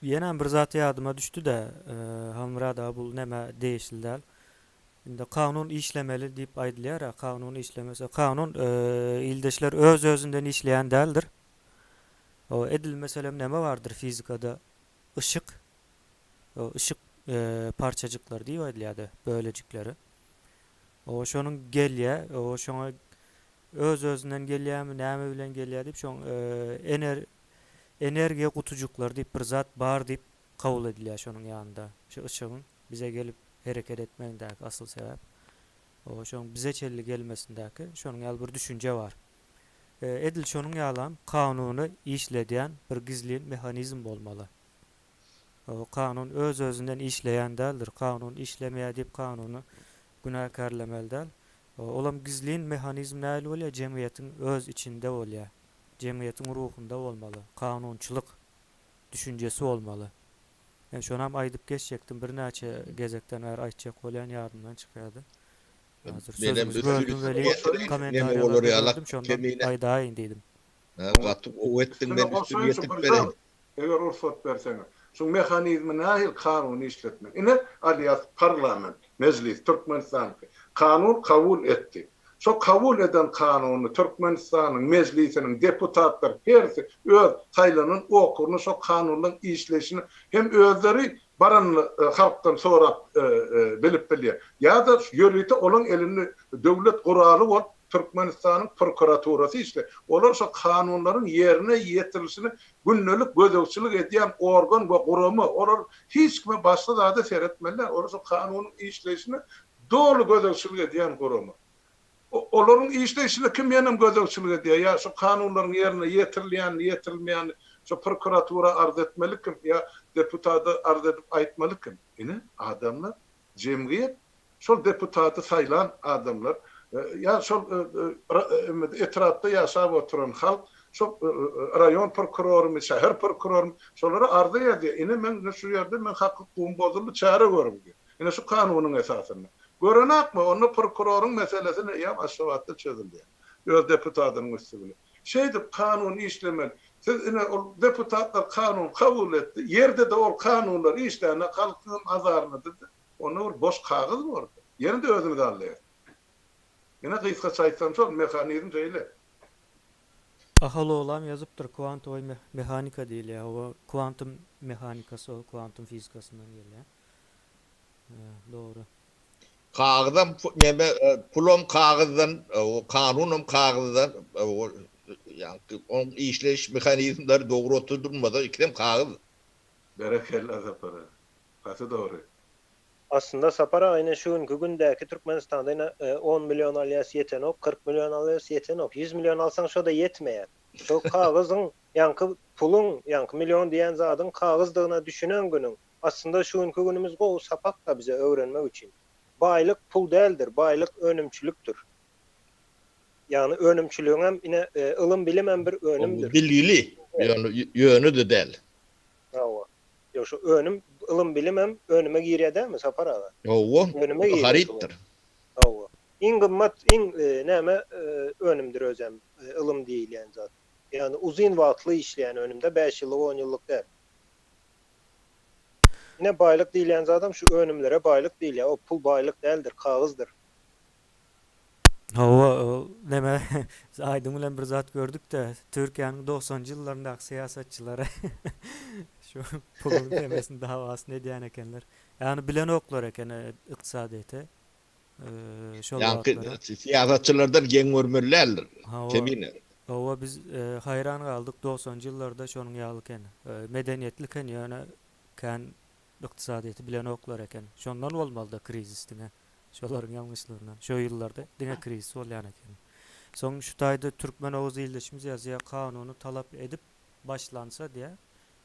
ýene bir zat ýadyma düşdi de Halmyrada bul näme değişildi. Indi kanun işlemeli diýip aýdylýar. Kanun işlemese kanun ildeşler öz özünden işleýän däldir. O edil meselem näme bardyr fizikada? Işık. O ışık parçacıklar diýip aýdylýardy, bölecikleri. O şonuň gelýä, o şoňa öz özünden gelýärmi, näme bilen gelýär diýip şoň energiýa gutucuklar diýip bir zat bar diýip kabul edilýär şonuň ýanynda. Şu ışıgyň bize gelip hereket etmegindäki asyl sebäp. O şoň bize çelli gelmesindäki şonuň ýaly bir düşünje bar. Edil şonuň ýalan kanuny işledýän bir gizlin mehanizm bolmaly. O kanun öz özünden işleýän däldir. Kanun işlemeýär diýip kanuny günahkarlamaly däl. Olam gizlin mehanizm näle bolýar? Jemgyýetiň öz içinde bolýar. Jemgyýetiň ruhunda bolmaly. Kanunçylyk düşünjesi bolmaly. Ben şonam aýdyp geçjekdim. Bir näçe gezekden bäri aýtjak bolýan ýardymdan çykýardy. Hazır sözümüz böldüm we komentarýalary aýdaýyn diýdim. Gatyp o etdiň ben üstüne ýetip berem. Eger ruhsat berseňiz. Şu mehanizmi nähil kanun işletmek. Ine aliyat parlament, meclis, Türkmenistan kanun kabul etti. Şu kabul eden kanunu Türkmenistan'ın meclisinin deputatlar hersi öz taýlanyň okurny şu kanunlaryň işleşini hem özleri baranly halkdan sorap bilip bilýär. Ýa-da ýörüýte olaň elini döwlet guraly bolup Türkmenistan'ın prokuraturasy işte. Olar şu kanunların yerine yetirilişini günlük gözegçilik edýän organ we guramy, olar hiç kime başda da seretmeliler. Olar şu kanunun işleşini dolu gözegçilik edýän guramy. Olaryň işleşini kim ýanym gözegçilik edýär? Ya şu kanunlaryň yerine yetirilmeýän şu prokuratura arz etmelikim ya deputaty arz edip aýtmalykim. Ine adamlar jemgyýet şol deputaty saýlan adamlar ya şol etrafda ýaşap oturan halk şol rayon prokurorumy, şäher prokurorumy şolary arz edýär. Ine men şu ýerde men hakyky bozuldy çare görüm. Ine şu kanunyň esasyny görenakmy onu prokuroruň meselesini ýa aşawatda çözülýär. Öz deputatynyň üstüne. Şeýdip kanun işlemeli. Siz ine o deputatlar kanun kabul etti. Yerde de o kanunlar işlerine halkyň azarını dedi. Onu boş kağız mı orada? Yerinde özünü de anlayar. Yine kıyıska çaysan çok mekanizm şöyle. Ahalı olam yazıptır. Kuantum mehanika diýil ya. O kuantum mehanikası, o kuantum fizikasından gelýär. Doğru. Kağıdan pulum kağıdan, o kanunum kağıdan, o yani onun işleyiş mekanizmleri doğru oturdurmada ikidem kağıt. Berekelli azapara. Katı doğru. Aslında sapara aynen şu günkü gündäki Türkmenistan'da yine 10 milyon alyas yeten ok, 40 milyon alyas yeten ok, 100 milyon alsan şo da yetmeýär. Şo kağızın, yankı pulun, yankı milyon diýen zadyň kağızdygyna düşünen günüň aslında şu günkü günümüz gowy sapak da bize öwrenmek üçin. Baýlyk pul däldir, baýlyk önümçülüktür. Yani önümçülüğün hem yine ılım bilim hem bir önümdür. Bilgili, yönü de däl. Hawa. Yo şu önüm ılım bilim hem önüme girýär däl mi sapara? Owo, haritdir. Hawa. Iň gymmat, näme önümdir özem, ılım diýilýän zat. Yani uzun wagtly işleýän önümde 5 ýyllyk, 10 ýyllyk däl. Yine baýlyk diýilýän adam şu önümlere baýlyk diýilýär. O pul baýlyk däldir, kağızdır. Hava neme Aydın bilen bir zat gördük de Türkiye'nin 90'cı yıllarındaki siyasetçilere şu pulun demesinin davası ne diyen ekenler. Yani bilen oklar eken iktisadiyete şol Yankı wagtlara. siyasetçilerden gen görmelilerdir. Hava Temine. hava biz hayran kaldık 90'cı yıllarda şonun ýalyken medeniyetliken yani kan iktisadiyeti bilen oklar eken. Şondan bolmaly da kriz diňe. Şolaryň ýalňyşlygyndan. Şo ýyllarda diňe kriz bolýan eken. Soň şu taýda Türkmen Oğuz Ýyllaşmy ýazýa kanuny talap edip başlansa diye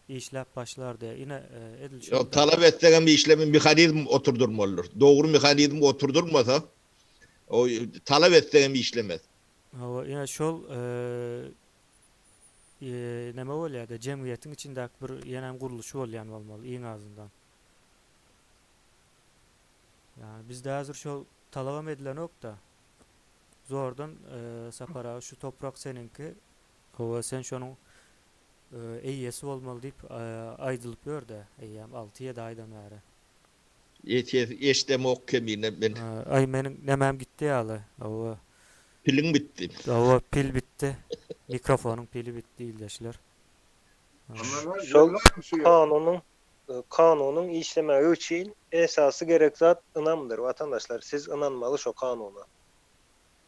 işläp başlar diye yine edil O talep ettiğin bir işlemin mekanizm oturdurmalıdır. Doğru mekanizm oturdurmasa o talep ettiğin bir işlemez. Hawa ýa şol neme bolýar-da jemgyýetiň içindäki bir ýene guruluş bolýan bolmaly iň azyndan. Yani bizde hazır şol talap edilen ok da zordan sapara şu toprak seninki hawa sen şonuň eýesi bolmaly diýip aýdylyp ýör-de eýýäm 6-7 aýdan bäri. Eşdeme ok kemine ben Ay meniň nemem gitdi ýaly. pilim bitti. Hawa pil bitdi. Mikrofonuň pili bitdi ýyldaşlar. Şol kanunun işlemegi üçin esasy gerek zat ynamdyr vatandaşlar. Siz ynanmaly şo kanuna.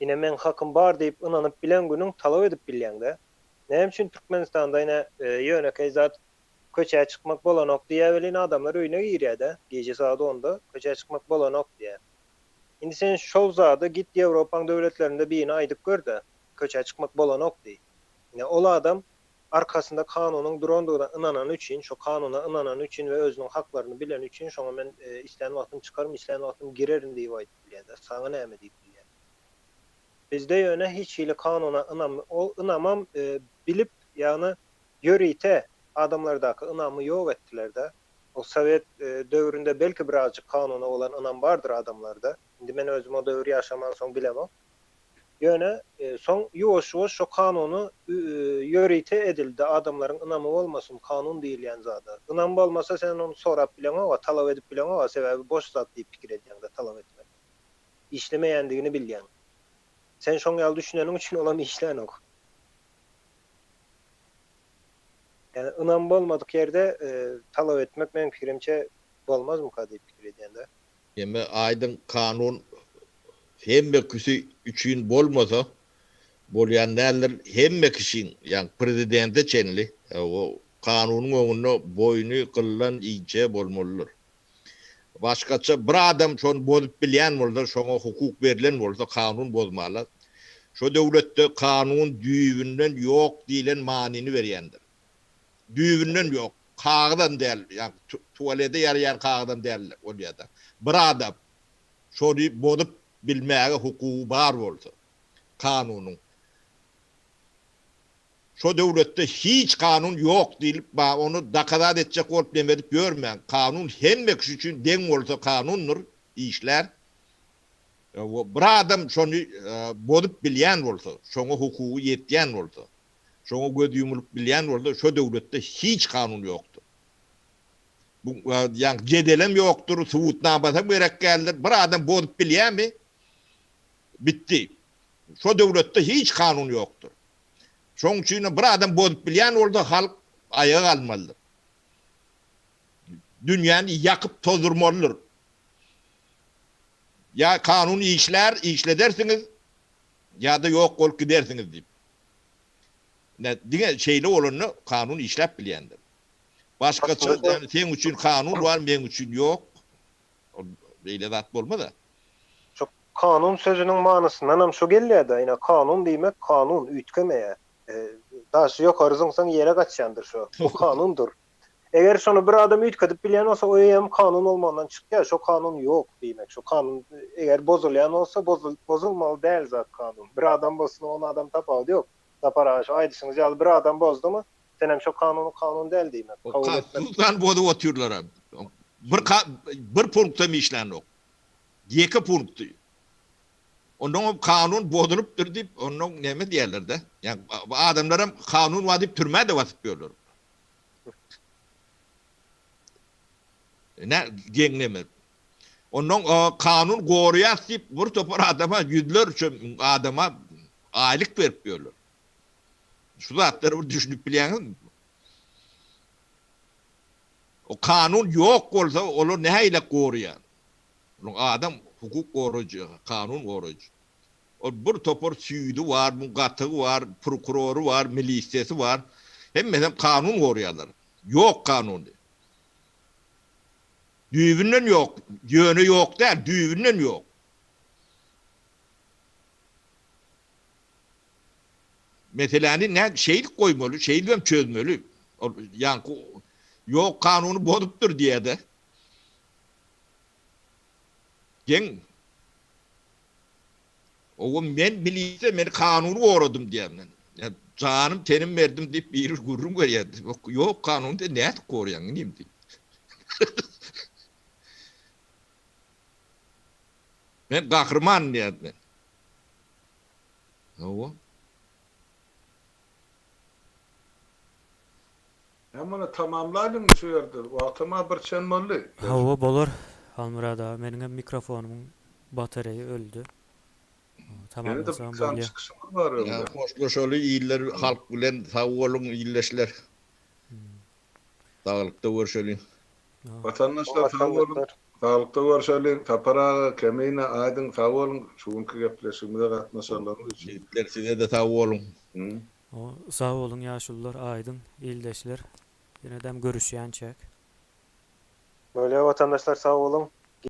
Ine men hakym bar diýip ynanyp bilen günüň talap edip bilýäňde. Näme üçin Türkmenistanda ine ýönekej zat köçe çykmak bolanok diýäwelin adamlar öýüne girýär-de. Gece saat 10'da köçe çykmak bolanok diýär. Indi sen şol zady git Ýewropaň döwletlerinde birini aýdyp gör de köçe çykmak bolanok diýip. Ine ol adam arkasında kanunun durandygyna inanan üçin, şo kanuna inanan üçin we özüniň haklaryny bilen üçin şoňa men isleýän wagtym çykarym, isleýän wagtym girerim diýip aýdyp bilýär. Saňa näme diýip bilýär. Bizde ýöne hiç hili kanuna ynamam bilip ýani ýörite adamlardaky ynamy ýok etdiler de. O Sovet döwründe belki birazjyk kanuna olan ynam bardyr adamlarda. Indi men özüm o döwrü ýaşaman soň bilemem. Ýöne soň ýoş-ýoş şo kanuny ýörite edildi. Adamlaryň ynamy bolmasyn kanun diýilýän zada. Ynam bolmasa sen onu sorap bilen o, talap edip bilen o, sebäbi boş zat diýip pikir edýäň de talap etmek. İşlemeýändigini bilýän. Sen şoň ýaly düşünýäniň üçin olam işlän ok. Yani ynam bolmadyk ýerde talap etmek meniň pikirimçe bolmazmy ka diýip pikir edýän de. Emme aydın kanun hemme kişi üçün bolmasa bolýan näler hemme kişinin yani prezidente çenli o kanunyň öňünde boynu kıllan iýçe bolmalydyr. Başgaça bir adam şonu bozup bilýän bolsa, şoňa hukuk berilen bolsa kanun bozmaly. Şo döwletde kanun düýbünden ýok diýilen manini berýändir. Düýbünden ýok, kağıdan däl, ýani tuvalete ýar kağıdan däl bolýar. Bir adam şonu bozup bilmäge hukuky bar bolsa, kanunyň. Şo döwletde hiç kanun ýok diýilip, onu dakadat etjek bolup demedip görmän. Kanun hemme kişi üçin deň bolsa kanundur, işler. Bir adam şonu bozup bilýän bolsa, şoňa hukuky ýetýän bolsa, şoňa göz ýumulup bilýän bolsa, şo döwletde hiç kanun ýokdur. Bu ýani jedelem ýokdur, subutnamasa gerek geldir. Bir adam bozup bilýänmi? Bitti. Şo döwletde hiç kanun ýokdur. Şoň üçin bir adam bozup bilýän bolsa halk ayağa kalmalydyr. Dünýäni ýakyp tozdurmalydyr. Ya kanun işledersiniz ya da ýok bolup gidersiňiz diýip. Diňe şeýle bolany kanun işläp bilýändir. Başgaça sen üçin kanun bar, men üçin ýok. Beýle zat bolmada. Şo kanun sözüniň manysyndan hem şo gelýär-de, ýa kanun diýmek kanun üýtgemeýär. Daşy ýokaryzyňsaň ýere gaçýandyr şo. Bu kanundur. Eger şonu bir adam üýtkedip bilýän bolsa, o hem kanun bolmandan çykýar. Şo kanun ýok diýmek. Şo kanun eger bozulýan bolsa, bozulmaly däl zat kanun. Bir adam bolsa, onu adam tapady ýok. Tapara şo aýdyşyňyz ýaly bir adam bozdumy, sen hem şo kanun däl diýmek. Kanundan bozup oturýarlar. Bir punktda işlänok. 2 punkt. Ondan kanun bozulupdyr diýip, ondan näme diýerler de? Yani adamlar hem kanun var diýip türmäde basyp ýörler. Ne gengleme. Onun kanun goruyat deyip vur topar adama yüzlerce adama aylık verip diyorlar. Şu zatları düşünüp biliyorsunuz mu? O kanun yok olsa onu neyle koruyan? Adam hukuk korucu, kanun korucu. O bir topar süydü var, mukatığı var, prokuroru var, milisiyesi var. Hem kanun koruyorlar. Yok kanun. Düğünden yok. Yönü yok değil, düğünden yok. Mesela ne şeylik koymalı, şeylik çözmeli. Yani yok kanunu bozuptur diye de. Gen o ben milise ben kanunu korudım diye. Yani canım tenim verdim deyip bir gururum var ya. Yok kanunu de ne koruyan neyim diye. Ben kahraman diye ben. O. Hemen tamamlayalım şu yerde. Vaktıma bir çenmeli. Hava bolur. Almurad abi, menin mikrofonumun bataryayı öldü. Yine de Tamamlasam bir kan bolya. çıkışımız var Ya önde. hoşlaşalı iyiler halk bilen sağ olun iyileşler. Sağlıkta görüşelim. Vatandaşlar sağ olun. Vatandaşlar Sağlıkta görüşelim. Tapara, kemine, aydın sağ olun. Şunkı gepleşimde katnaşanlarınız için. Yiğitler size de sağ olun. Hı. O, sağ olun yaşlılar, aydın, ildeşler. Yine dem görüşýän çek. böyle vatandaşlar sağ olun.